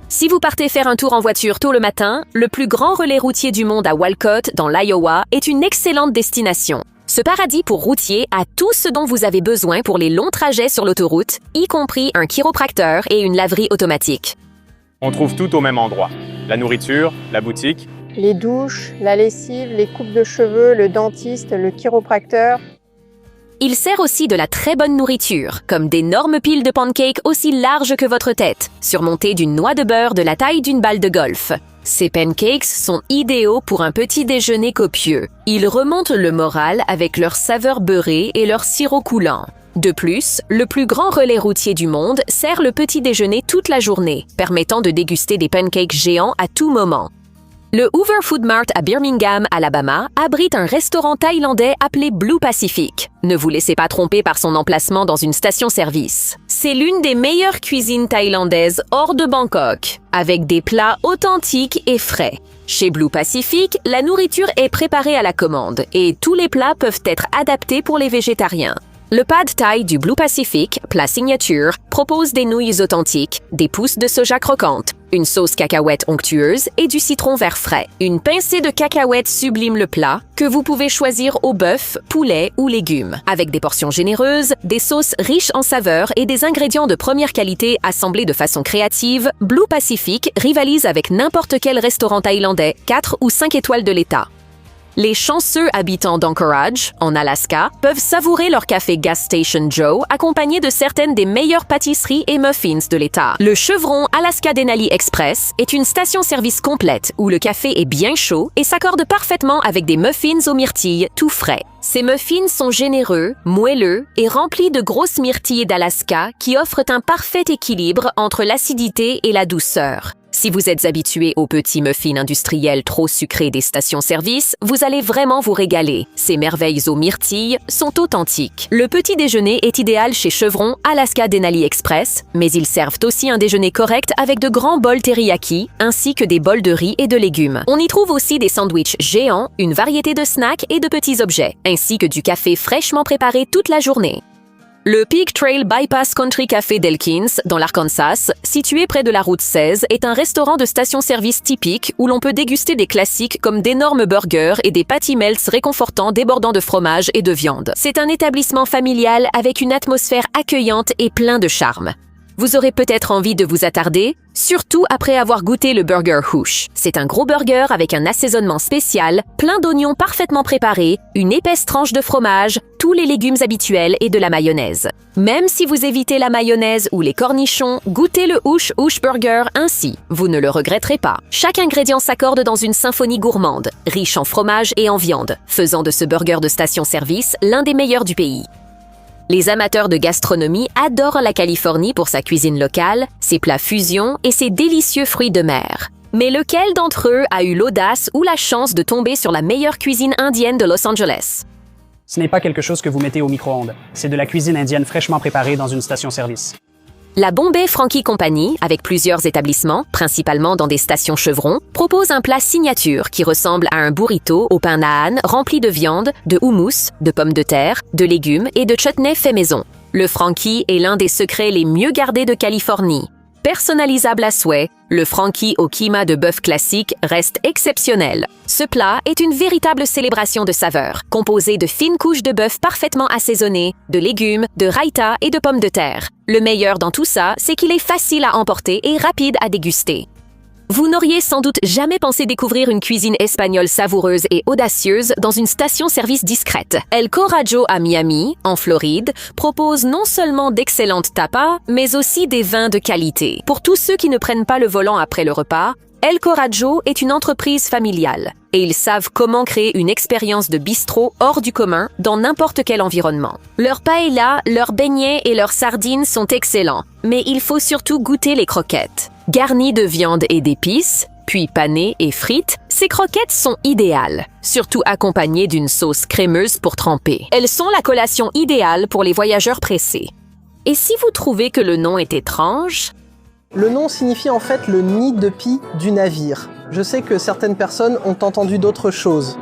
Si vous partez faire un tour en voiture tôt le matin, le plus grand relais routier du monde à Walcott, dans l'Iowa, est une excellente destination. Ce paradis pour routiers a tout ce dont vous avez besoin pour les longs trajets sur l'autoroute, y compris un chiropracteur et une laverie automatique. On trouve tout au même endroit. La nourriture, la boutique. Les douches, la lessive, les coupes de cheveux, le dentiste, le chiropracteur. Il sert aussi de la très bonne nourriture, comme d'énormes piles de pancakes aussi larges que votre tête, surmontées d'une noix de beurre de la taille d'une balle de golf. Ces pancakes sont idéaux pour un petit déjeuner copieux. Ils remontent le moral avec leur saveur beurrée et leur sirop coulant. De plus, le plus grand relais routier du monde sert le petit déjeuner toute la journée, permettant de déguster des pancakes géants à tout moment. Le Hoover Food Mart à Birmingham, Alabama, abrite un restaurant thaïlandais appelé Blue Pacific. Ne vous laissez pas tromper par son emplacement dans une station-service. C'est l'une des meilleures cuisines thaïlandaises hors de Bangkok, avec des plats authentiques et frais. Chez Blue Pacific, la nourriture est préparée à la commande et tous les plats peuvent être adaptés pour les végétariens. Le pad thai du Blue Pacific, plat signature, propose des nouilles authentiques, des pousses de soja croquantes, une sauce cacahuète onctueuse et du citron vert frais. Une pincée de cacahuètes sublime le plat, que vous pouvez choisir au bœuf, poulet ou légumes. Avec des portions généreuses, des sauces riches en saveurs et des ingrédients de première qualité assemblés de façon créative, Blue Pacific rivalise avec n'importe quel restaurant thaïlandais, 4 ou 5 étoiles de l'État. Les chanceux habitants d'Anchorage, en Alaska, peuvent savourer leur café Gas Station Joe accompagné de certaines des meilleures pâtisseries et muffins de l'État. Le Chevron Alaska Denali Express est une station-service complète où le café est bien chaud et s'accorde parfaitement avec des muffins aux myrtilles tout frais. Ces muffins sont généreux, moelleux et remplis de grosses myrtilles d'Alaska qui offrent un parfait équilibre entre l'acidité et la douceur. Si vous êtes habitué aux petits muffins industriels trop sucrés des stations-service, vous allez vraiment vous régaler. Ces merveilles aux myrtilles sont authentiques. Le petit déjeuner est idéal chez Chevron Alaska Denali Express, mais ils servent aussi un déjeuner correct avec de grands bols teriyaki, ainsi que des bols de riz et de légumes. On y trouve aussi des sandwichs géants, une variété de snacks et de petits objets, ainsi que du café fraîchement préparé toute la journée. Le Peak Trail Bypass Country Café d'Elkins, dans l'Arkansas, situé près de la route 16, est un restaurant de station-service typique où l'on peut déguster des classiques comme d'énormes burgers et des patty melts réconfortants débordant de fromage et de viande. C'est un établissement familial avec une atmosphère accueillante et plein de charme. Vous aurez peut-être envie de vous attarder, surtout après avoir goûté le Burger Hoosh. C'est un gros burger avec un assaisonnement spécial, plein d'oignons parfaitement préparés, une épaisse tranche de fromage, tous les légumes habituels et de la mayonnaise. Même si vous évitez la mayonnaise ou les cornichons, goûtez le Hoosh Burger ainsi. Vous ne le regretterez pas. Chaque ingrédient s'accorde dans une symphonie gourmande, riche en fromage et en viande, faisant de ce burger de station-service l'un des meilleurs du pays. Les amateurs de gastronomie adorent la Californie pour sa cuisine locale, ses plats fusion et ses délicieux fruits de mer. Mais lequel d'entre eux a eu l'audace ou la chance de tomber sur la meilleure cuisine indienne de Los Angeles? Ce n'est pas quelque chose que vous mettez au micro-ondes. C'est de la cuisine indienne fraîchement préparée dans une station-service. La Bombay Frankie Company, avec plusieurs établissements, principalement dans des stations Chevron, propose un plat signature qui ressemble à un burrito au pain naan rempli de viande, de houmous, de pommes de terre, de légumes et de chutney fait maison. Le Frankie est l'un des secrets les mieux gardés de Californie. Personnalisable à souhait, le Frankie au keema de bœuf classique reste exceptionnel. Ce plat est une véritable célébration de saveurs, composée de fines couches de bœuf parfaitement assaisonnées, de légumes, de raïta et de pommes de terre. Le meilleur dans tout ça, c'est qu'il est facile à emporter et rapide à déguster. Vous n'auriez sans doute jamais pensé découvrir une cuisine espagnole savoureuse et audacieuse dans une station-service discrète. El Coraggio à Miami, en Floride, propose non seulement d'excellentes tapas, mais aussi des vins de qualité. Pour tous ceux qui ne prennent pas le volant après le repas, El Coraggio est une entreprise familiale et ils savent comment créer une expérience de bistrot hors du commun dans n'importe quel environnement. Leur paella, leurs beignets et leurs sardines sont excellents, mais il faut surtout goûter les croquettes. Garnies de viande et d'épices, puis panées et frites, ces croquettes sont idéales, surtout accompagnées d'une sauce crémeuse pour tremper. Elles sont la collation idéale pour les voyageurs pressés. Et si vous trouvez que le nom est étrange, le nom signifie en fait le nid de pie du navire. Je sais que certaines personnes ont entendu d'autres choses.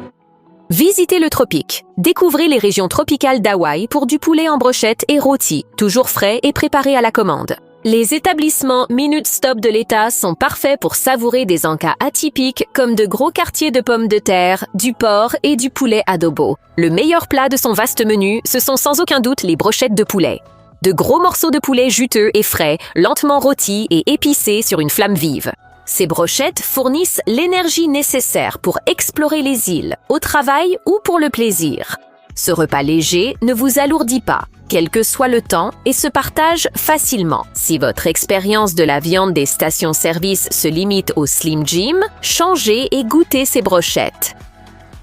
Visitez le tropique. Découvrez les régions tropicales d'Hawaï pour du poulet en brochette et rôti, toujours frais et préparé à la commande. Les établissements Minute Stop de l'État sont parfaits pour savourer des encas atypiques comme de gros quartiers de pommes de terre, du porc et du poulet adobo. Le meilleur plat de son vaste menu, ce sont sans aucun doute les brochettes de poulet. De gros morceaux de poulet juteux et frais, lentement rôtis et épicés sur une flamme vive. Ces brochettes fournissent l'énergie nécessaire pour explorer les îles, au travail ou pour le plaisir. Ce repas léger ne vous alourdit pas, quel que soit le temps, et se partage facilement. Si votre expérience de la viande des stations-service se limite au Slim Jim, changez et goûtez ces brochettes.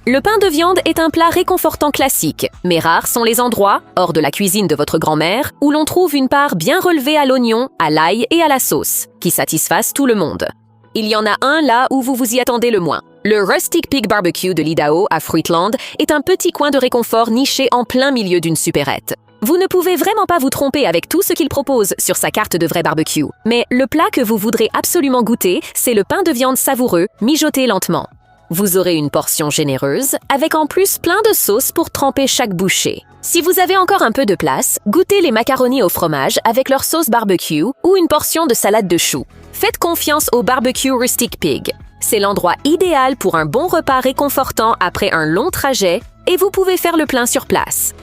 Le pain de viande est un plat réconfortant classique, mais rares sont les endroits, hors de la cuisine de votre grand-mère, où l'on trouve une part bien relevée à l'oignon, à l'ail et à la sauce, qui satisfassent tout le monde. Il y en a un là où vous vous y attendez le moins. Le Rustic Pig Barbecue de l'Idaho à Fruitland est un petit coin de réconfort niché en plein milieu d'une supérette. Vous ne pouvez vraiment pas vous tromper avec tout ce qu'il propose sur sa carte de vrai barbecue. Mais le plat que vous voudrez absolument goûter, c'est le pain de viande savoureux, mijoté lentement. Vous aurez une portion généreuse, avec en plus plein de sauce pour tremper chaque bouchée. Si vous avez encore un peu de place, goûtez les macaronis au fromage avec leur sauce barbecue ou une portion de salade de choux. Faites confiance au barbecue Rustic Pig. C'est l'endroit idéal pour un bon repas réconfortant après un long trajet et vous pouvez faire le plein sur place.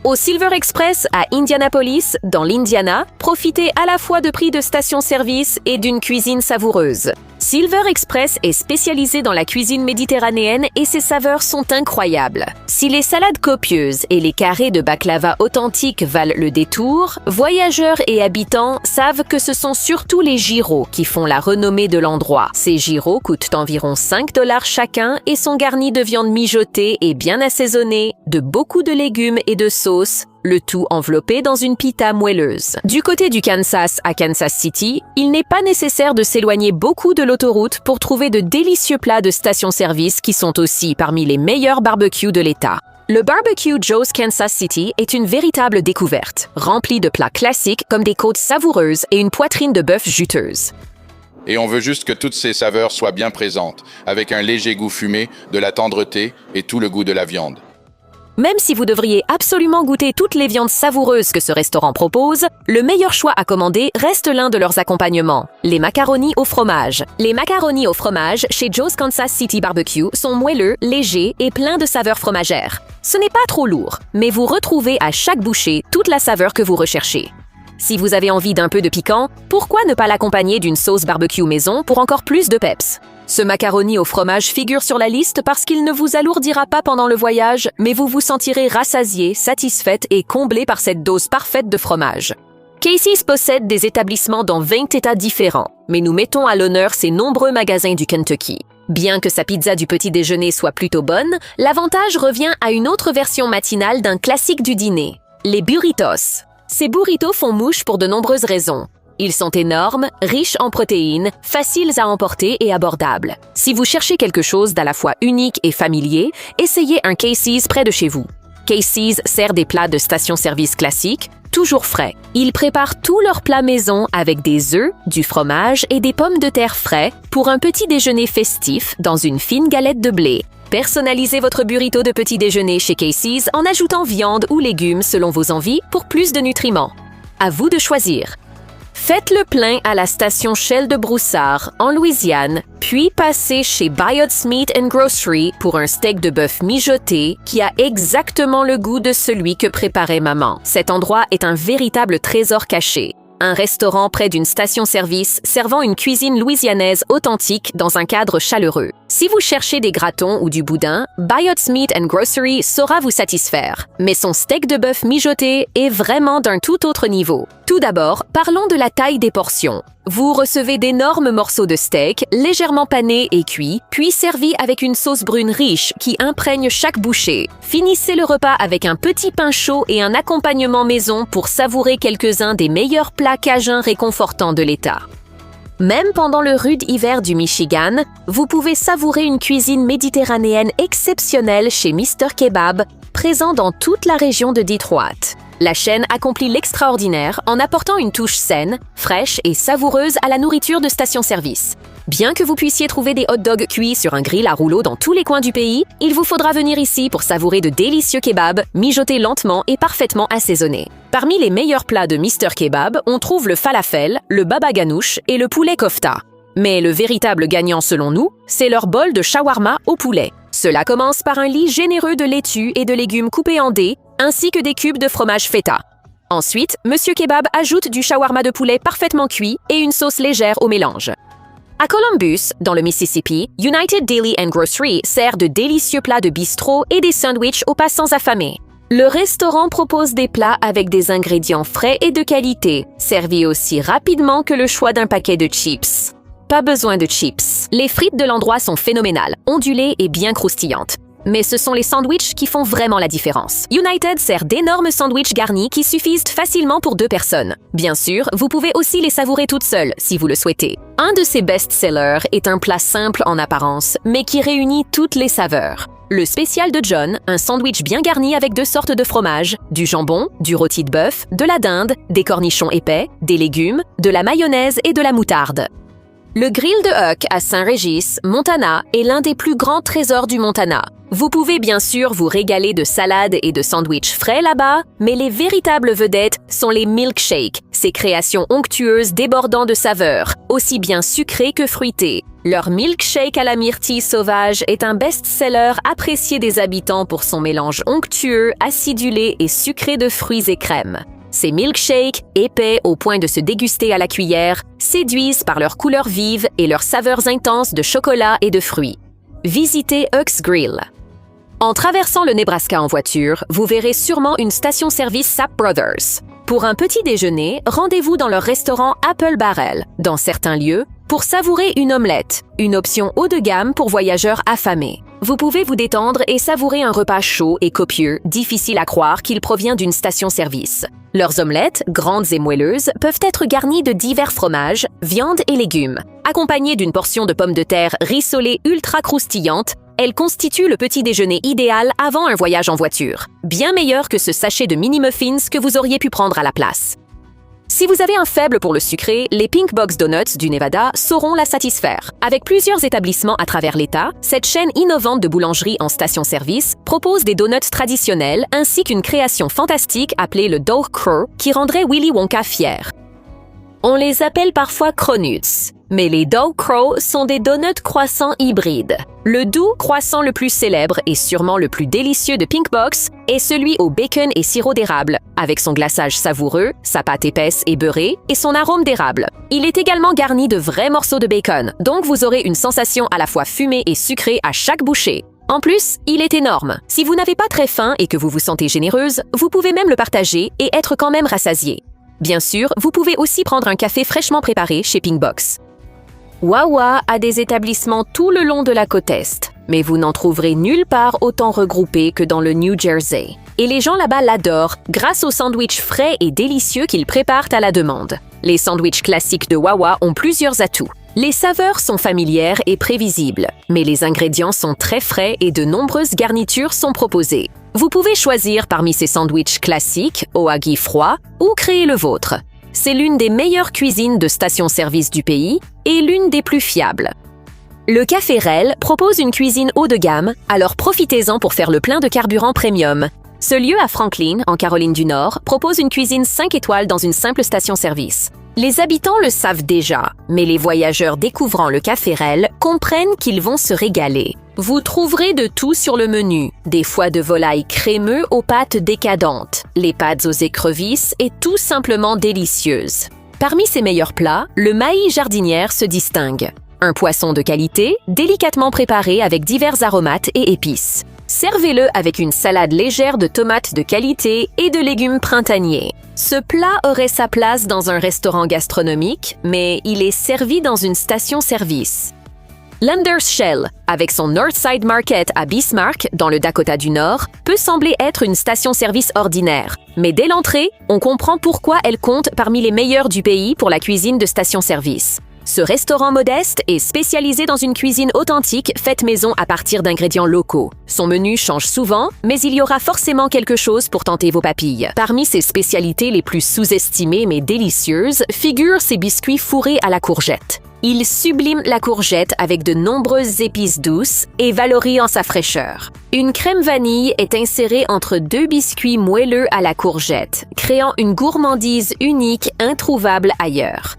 Au Silver Express à Indianapolis, dans l'Indiana, profitez à la fois de prix de station-service et d'une cuisine savoureuse. Silver Express est spécialisé dans la cuisine méditerranéenne et ses saveurs sont incroyables. Si les salades copieuses et les carrés de baklava authentiques valent le détour, voyageurs et habitants savent que ce sont surtout les gyros qui font la renommée de l'endroit. Ces gyros coûtent environ 5$ chacun et sont garnis de viande mijotée et bien assaisonnée, de beaucoup de légumes et de sauces, le tout enveloppé dans une pita moelleuse. Du côté du Kansas à Kansas City, il n'est pas nécessaire de s'éloigner beaucoup de l'autoroute pour trouver de délicieux plats de station-service qui sont aussi parmi les meilleurs barbecues de l'État. Le barbecue Joe's Kansas City est une véritable découverte, rempli de plats classiques comme des côtes savoureuses et une poitrine de bœuf juteuse. Et on veut juste que toutes ces saveurs soient bien présentes, avec un léger goût fumé, de la tendreté et tout le goût de la viande. Même si vous devriez absolument goûter toutes les viandes savoureuses que ce restaurant propose, le meilleur choix à commander reste l'un de leurs accompagnements, les macaronis au fromage. Les macaronis au fromage chez Joe's Kansas City Barbecue sont moelleux, légers et pleins de saveurs fromagères. Ce n'est pas trop lourd, mais vous retrouvez à chaque bouchée toute la saveur que vous recherchez. Si vous avez envie d'un peu de piquant, pourquoi ne pas l'accompagner d'une sauce barbecue maison pour encore plus de peps? Ce macaroni au fromage figure sur la liste parce qu'il ne vous alourdira pas pendant le voyage, mais vous vous sentirez rassasié, satisfaite et comblé par cette dose parfaite de fromage. Casey's possède des établissements dans 20 États différents, mais nous mettons à l'honneur ses nombreux magasins du Kentucky. Bien que sa pizza du petit déjeuner soit plutôt bonne, l'avantage revient à une autre version matinale d'un classique du dîner, les burritos. Ces burritos font mouche pour de nombreuses raisons. Ils sont énormes, riches en protéines, faciles à emporter et abordables. Si vous cherchez quelque chose d'à la fois unique et familier, essayez un Casey's près de chez vous. Casey's sert des plats de station-service classiques, toujours frais. Ils préparent tous leurs plats maison avec des œufs, du fromage et des pommes de terre frais pour un petit déjeuner festif dans une fine galette de blé. Personnalisez votre burrito de petit déjeuner chez Casey's en ajoutant viande ou légumes selon vos envies pour plus de nutriments. À vous de choisir. Faites le plein à la station Shell de Broussard, en Louisiane, puis passez chez Biott's Meat and Grocery pour un steak de bœuf mijoté qui a exactement le goût de celui que préparait maman. Cet endroit est un véritable trésor caché. Un restaurant près d'une station-service servant une cuisine louisianaise authentique dans un cadre chaleureux. Si vous cherchez des gratons ou du boudin, Biott's Meat and Grocery saura vous satisfaire. Mais son steak de bœuf mijoté est vraiment d'un tout autre niveau. Tout d'abord, parlons de la taille des portions. Vous recevez d'énormes morceaux de steak, légèrement panés et cuits, puis servis avec une sauce brune riche qui imprègne chaque bouchée. Finissez le repas avec un petit pain chaud et un accompagnement maison pour savourer quelques-uns des meilleurs plats cajuns réconfortants de l'État. Même pendant le rude hiver du Michigan, vous pouvez savourer une cuisine méditerranéenne exceptionnelle chez Mr. Kebab, présent dans toute la région de Detroit. La chaîne accomplit l'extraordinaire en apportant une touche saine, fraîche et savoureuse à la nourriture de station-service. Bien que vous puissiez trouver des hot dogs cuits sur un grill à rouleau dans tous les coins du pays, il vous faudra venir ici pour savourer de délicieux kebabs, mijotés lentement et parfaitement assaisonnés. Parmi les meilleurs plats de Mr Kebab, on trouve le falafel, le baba ganoush et le poulet kofta. Mais le véritable gagnant selon nous, c'est leur bol de shawarma au poulet. Cela commence par un lit généreux de laitue et de légumes coupés en dés, ainsi que des cubes de fromage feta. Ensuite, Monsieur Kebab ajoute du shawarma de poulet parfaitement cuit et une sauce légère au mélange. À Columbus, dans le Mississippi, United Deli & Grocery sert de délicieux plats de bistrot et des sandwichs aux passants affamés. Le restaurant propose des plats avec des ingrédients frais et de qualité, servis aussi rapidement que le choix d'un paquet de chips. Pas besoin de chips. Les frites de l'endroit sont phénoménales, ondulées et bien croustillantes. Mais ce sont les sandwichs qui font vraiment la différence. United sert d'énormes sandwichs garnis qui suffisent facilement pour 2 personnes. Bien sûr, vous pouvez aussi les savourer toutes seules, si vous le souhaitez. Un de ces best-sellers est un plat simple en apparence, mais qui réunit toutes les saveurs. Le spécial de John, un sandwich bien garni avec 2 sortes de fromage, du jambon, du rôti de bœuf, de la dinde, des cornichons épais, des légumes, de la mayonnaise et de la moutarde. Le grill de Huck à Saint-Régis, Montana, est l'un des plus grands trésors du Montana. Vous pouvez bien sûr vous régaler de salades et de sandwichs frais là-bas, mais les véritables vedettes sont les milkshakes, ces créations onctueuses débordant de saveurs, aussi bien sucrées que fruitées. Leur milkshake à la myrtille sauvage est un best-seller apprécié des habitants pour son mélange onctueux, acidulé et sucré de fruits et crème. Ces milkshakes, épais au point de se déguster à la cuillère, séduisent par leur couleur vive et leurs saveurs intenses de chocolat et de fruits. Visitez Huck's Grill. En traversant le Nebraska en voiture, vous verrez sûrement une station-service Sapp Brothers. Pour un petit déjeuner, rendez-vous dans leur restaurant Apple Barrel, dans certains lieux, pour savourer une omelette, une option haut de gamme pour voyageurs affamés. Vous pouvez vous détendre et savourer un repas chaud et copieux, difficile à croire qu'il provient d'une station-service. Leurs omelettes, grandes et moelleuses, peuvent être garnies de divers fromages, viandes et légumes. Accompagnées d'une portion de pommes de terre rissolées ultra croustillantes, elles constituent le petit déjeuner idéal avant un voyage en voiture. Bien meilleur que ce sachet de mini-muffins que vous auriez pu prendre à la place. Si vous avez un faible pour le sucré, les Pink Box Donuts du Nevada sauront la satisfaire. Avec plusieurs établissements à travers l'État, cette chaîne innovante de boulangerie en station-service propose des donuts traditionnels ainsi qu'une création fantastique appelée le Dough Crow qui rendrait Willy Wonka fier. On les appelle parfois cronuts, mais les Dough Crow sont des donuts croissants hybrides. Le doux croissant le plus célèbre et sûrement le plus délicieux de Pink Box est celui au bacon et sirop d'érable, avec son glaçage savoureux, sa pâte épaisse et beurrée et son arôme d'érable. Il est également garni de vrais morceaux de bacon, donc vous aurez une sensation à la fois fumée et sucrée à chaque bouchée. En plus, il est énorme. Si vous n'avez pas très faim et que vous vous sentez généreuse, vous pouvez même le partager et être quand même rassasié. Bien sûr, vous pouvez aussi prendre un café fraîchement préparé chez Pink Box. Wawa a des établissements tout le long de la côte Est, mais vous n'en trouverez nulle part autant regroupés que dans le New Jersey. Et les gens là-bas l'adorent grâce aux sandwichs frais et délicieux qu'ils préparent à la demande. Les sandwichs classiques de Wawa ont plusieurs atouts. Les saveurs sont familières et prévisibles, mais les ingrédients sont très frais et de nombreuses garnitures sont proposées. Vous pouvez choisir parmi ces sandwichs classiques, au hagi froid, ou créer le vôtre. C'est l'une des meilleures cuisines de station-service du pays et l'une des plus fiables. Le Café Rel propose une cuisine haut de gamme, alors profitez-en pour faire le plein de carburant premium. Ce lieu à Franklin, en Caroline du Nord, propose une cuisine 5 étoiles dans une simple station-service. Les habitants le savent déjà, mais les voyageurs découvrant le Café Rel comprennent qu'ils vont se régaler. Vous trouverez de tout sur le menu, des foies de volaille crémeux aux pâtes décadentes, les pâtes aux écrevisses et tout simplement délicieuses. Parmi ses meilleurs plats, le maïs jardinière se distingue. Un poisson de qualité, délicatement préparé avec divers aromates et épices. Servez-le avec une salade légère de tomates de qualité et de légumes printaniers. Ce plat aurait sa place dans un restaurant gastronomique, mais il est servi dans une station-service. Landers Shell, avec son Northside Market à Bismarck, dans le Dakota du Nord, peut sembler être une station-service ordinaire. Mais dès l'entrée, on comprend pourquoi elle compte parmi les meilleures du pays pour la cuisine de station-service. Ce restaurant modeste est spécialisé dans une cuisine authentique faite maison à partir d'ingrédients locaux. Son menu change souvent, mais il y aura forcément quelque chose pour tenter vos papilles. Parmi ses spécialités les plus sous-estimées mais délicieuses figurent ses biscuits fourrés à la courgette. Il sublime la courgette avec de nombreuses épices douces et valorient sa fraîcheur. Une crème vanille est insérée entre 2 biscuits moelleux à la courgette, créant une gourmandise unique introuvable ailleurs.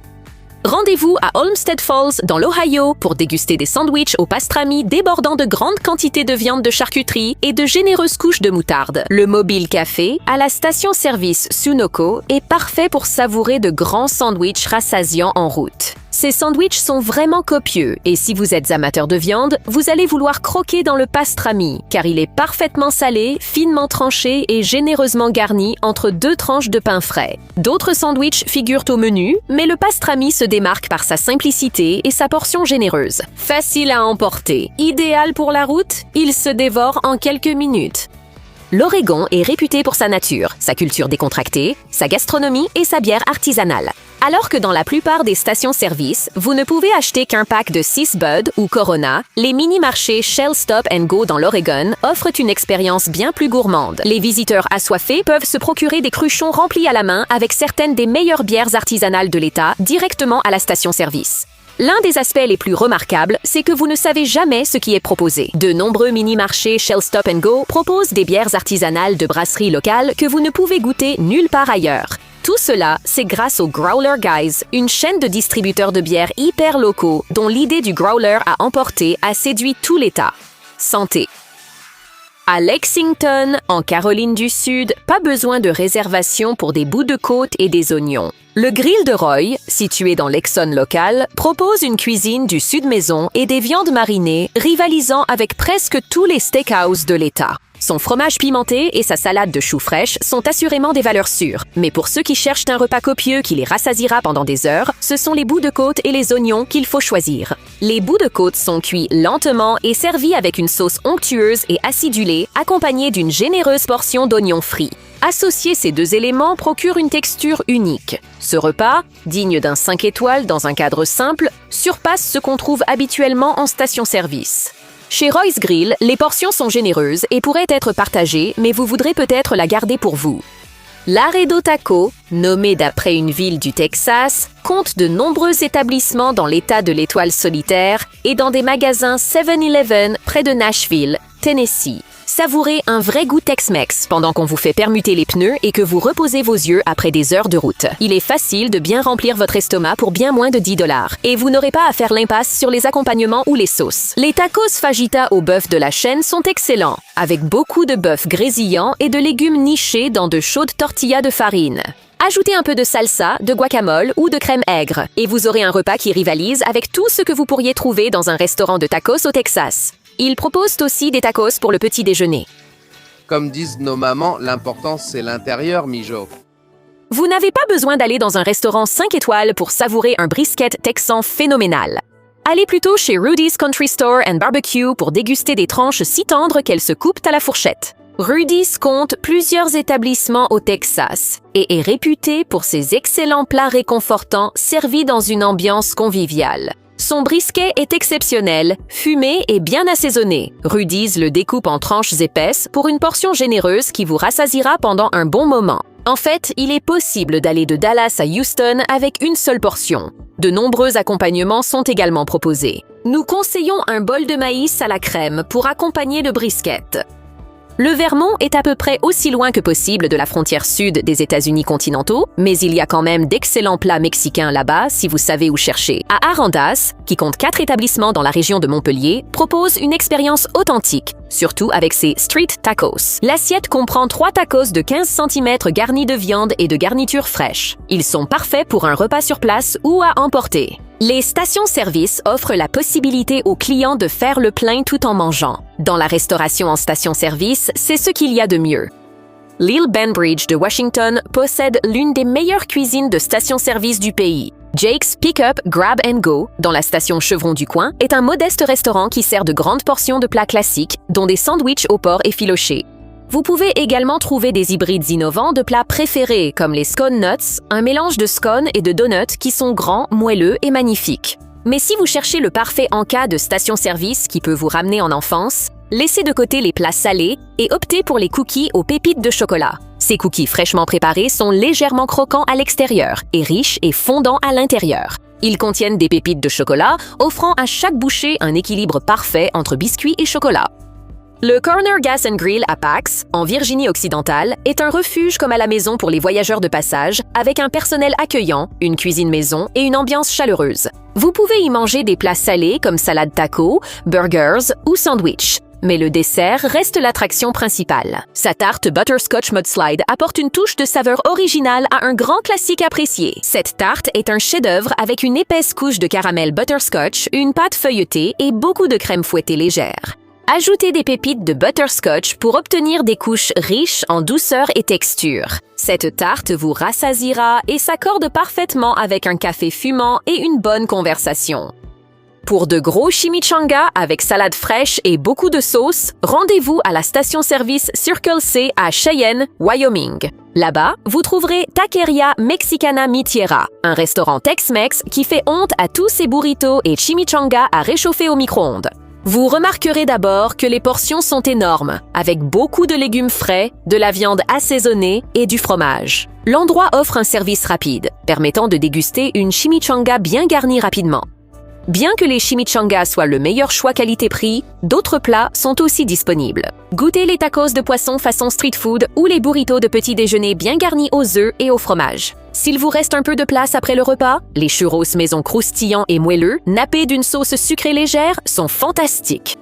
Rendez-vous à Olmsted Falls, dans l'Ohio, pour déguster des sandwichs au pastrami débordant de grandes quantités de viande de charcuterie et de généreuses couches de moutarde. Le Mobile Café, à la station-service Sunoco, est parfait pour savourer de grands sandwichs rassasiants en route. Ces sandwichs sont vraiment copieux et si vous êtes amateur de viande, vous allez vouloir croquer dans le pastrami car il est parfaitement salé, finement tranché et généreusement garni entre 2 tranches de pain frais. D'autres sandwichs figurent au menu, mais le pastrami se démarque par sa simplicité et sa portion généreuse. Facile à emporter, idéal pour la route, il se dévore en quelques minutes. L'Oregon est réputé pour sa nature, sa culture décontractée, sa gastronomie et sa bière artisanale. Alors que dans la plupart des stations-service, vous ne pouvez acheter qu'un pack de 6 Bud ou Corona, les mini-marchés Shell Stop & Go dans l'Oregon offrent une expérience bien plus gourmande. Les visiteurs assoiffés peuvent se procurer des cruchons remplis à la main avec certaines des meilleures bières artisanales de l'État directement à la station-service. L'un des aspects les plus remarquables, c'est que vous ne savez jamais ce qui est proposé. De nombreux mini-marchés Shell Stop & Go proposent des bières artisanales de brasseries locales que vous ne pouvez goûter nulle part ailleurs. Tout cela, c'est grâce aux Growler Guys, une chaîne de distributeurs de bières hyper locaux dont l'idée du growler à emporter a séduit tout l'État. Santé. À Lexington, en Caroline du Sud, pas besoin de réservation pour des bouts de côte et des oignons. Le Grill de Roy, situé dans l'Exxon local, propose une cuisine du sud-maison et des viandes marinées rivalisant avec presque tous les steakhouses de l'État. Son fromage pimenté et sa salade de choux fraîches sont assurément des valeurs sûres. Mais pour ceux qui cherchent un repas copieux qui les rassasiera pendant des heures, ce sont les bouts de côte et les oignons qu'il faut choisir. Les bouts de côte sont cuits lentement et servis avec une sauce onctueuse et acidulée, accompagnée d'une généreuse portion d'oignons frits. Associer ces 2 éléments procure une texture unique. Ce repas, digne d'un 5 étoiles dans un cadre simple, surpasse ce qu'on trouve habituellement en station-service. Chez Roy's Grill, les portions sont généreuses et pourraient être partagées, mais vous voudrez peut-être la garder pour vous. Laredo Taco, nommé d'après une ville du Texas, compte de nombreux établissements dans l'État de l'Étoile solitaire et dans des magasins 7-Eleven près de Nashville, Tennessee. Savourez un vrai goût Tex-Mex pendant qu'on vous fait permuter les pneus et que vous reposez vos yeux après des heures de route. Il est facile de bien remplir votre estomac pour bien moins de $10 et vous n'aurez pas à faire l'impasse sur les accompagnements ou les sauces. Les tacos fajita au bœuf de la chaîne sont excellents, avec beaucoup de bœuf grésillant et de légumes nichés dans de chaudes tortillas de farine. Ajoutez un peu de salsa, de guacamole ou de crème aigre et vous aurez un repas qui rivalise avec tout ce que vous pourriez trouver dans un restaurant de tacos au Texas. Ils proposent aussi des tacos pour le petit déjeuner. Comme disent nos mamans, l'important c'est l'intérieur, mijo. Vous n'avez pas besoin d'aller dans un restaurant 5 étoiles pour savourer un brisket texan phénoménal. Allez plutôt chez Rudy's Country Store & Barbecue pour déguster des tranches si tendres qu'elles se coupent à la fourchette. Rudy's compte plusieurs établissements au Texas et est réputé pour ses excellents plats réconfortants servis dans une ambiance conviviale. Son brisket est exceptionnel, fumé et bien assaisonné. Rudy's le découpe en tranches épaisses pour une portion généreuse qui vous rassasiera pendant un bon moment. En fait, il est possible d'aller de Dallas à Houston avec une seule portion. De nombreux accompagnements sont également proposés. Nous conseillons un bol de maïs à la crème pour accompagner le brisket. Le Vermont est à peu près aussi loin que possible de la frontière sud des États-Unis continentaux, mais il y a quand même d'excellents plats mexicains là-bas si vous savez où chercher. À Arandas, qui compte 4 établissements dans la région de Montpellier, propose une expérience authentique, surtout avec ses street tacos. L'assiette comprend 3 tacos de 15 cm garnis de viande et de garnitures fraîches. Ils sont parfaits pour un repas sur place ou à emporter. Les stations-service offrent la possibilité aux clients de faire le plein tout en mangeant. Dans la restauration en station-service, c'est ce qu'il y a de mieux. L'île Bainbridge de Washington possède l'une des meilleures cuisines de station-service du pays. Jake's Pick-Up, Grab & Go, dans la station Chevron du coin, est un modeste restaurant qui sert de grandes portions de plats classiques, dont des sandwichs au porc effiloché. Vous pouvez également trouver des hybrides innovants de plats préférés comme les scone nuts, un mélange de scone et de donuts qui sont grands, moelleux et magnifiques. Mais si vous cherchez le parfait encas de station-service qui peut vous ramener en enfance, laissez de côté les plats salés et optez pour les cookies aux pépites de chocolat. Ces cookies fraîchement préparés sont légèrement croquants à l'extérieur et riches et fondants à l'intérieur. Ils contiennent des pépites de chocolat, offrant à chaque bouchée un équilibre parfait entre biscuits et chocolat. Le Corner Gas & Grill à Pax, en Virginie-Occidentale, est un refuge comme à la maison pour les voyageurs de passage, avec un personnel accueillant, une cuisine maison et une ambiance chaleureuse. Vous pouvez y manger des plats salés comme salade taco, burgers ou sandwich. Mais le dessert reste l'attraction principale. Sa tarte Butterscotch Mudslide apporte une touche de saveur originale à un grand classique apprécié. Cette tarte est un chef-d'œuvre avec une épaisse couche de caramel butterscotch, une pâte feuilletée et beaucoup de crème fouettée légère. Ajoutez des pépites de butterscotch pour obtenir des couches riches en douceur et texture. Cette tarte vous rassasiera et s'accorde parfaitement avec un café fumant et une bonne conversation. Pour de gros chimichangas avec salade fraîche et beaucoup de sauce, rendez-vous à la station-service Circle C à Cheyenne, Wyoming. Là-bas, vous trouverez Taqueria Mexicana Mi Tierra, un restaurant Tex-Mex qui fait honte à tous ces burritos et chimichangas à réchauffer au micro-ondes. Vous remarquerez d'abord que les portions sont énormes, avec beaucoup de légumes frais, de la viande assaisonnée et du fromage. L'endroit offre un service rapide, permettant de déguster une chimichanga bien garnie rapidement. Bien que les chimichangas soient le meilleur choix qualité-prix, d'autres plats sont aussi disponibles. Goûtez les tacos de poisson façon street food ou les burritos de petit déjeuner bien garnis aux œufs et au fromage. S'il vous reste un peu de place après le repas, les churros maison croustillants et moelleux, nappés d'une sauce sucrée légère, sont fantastiques.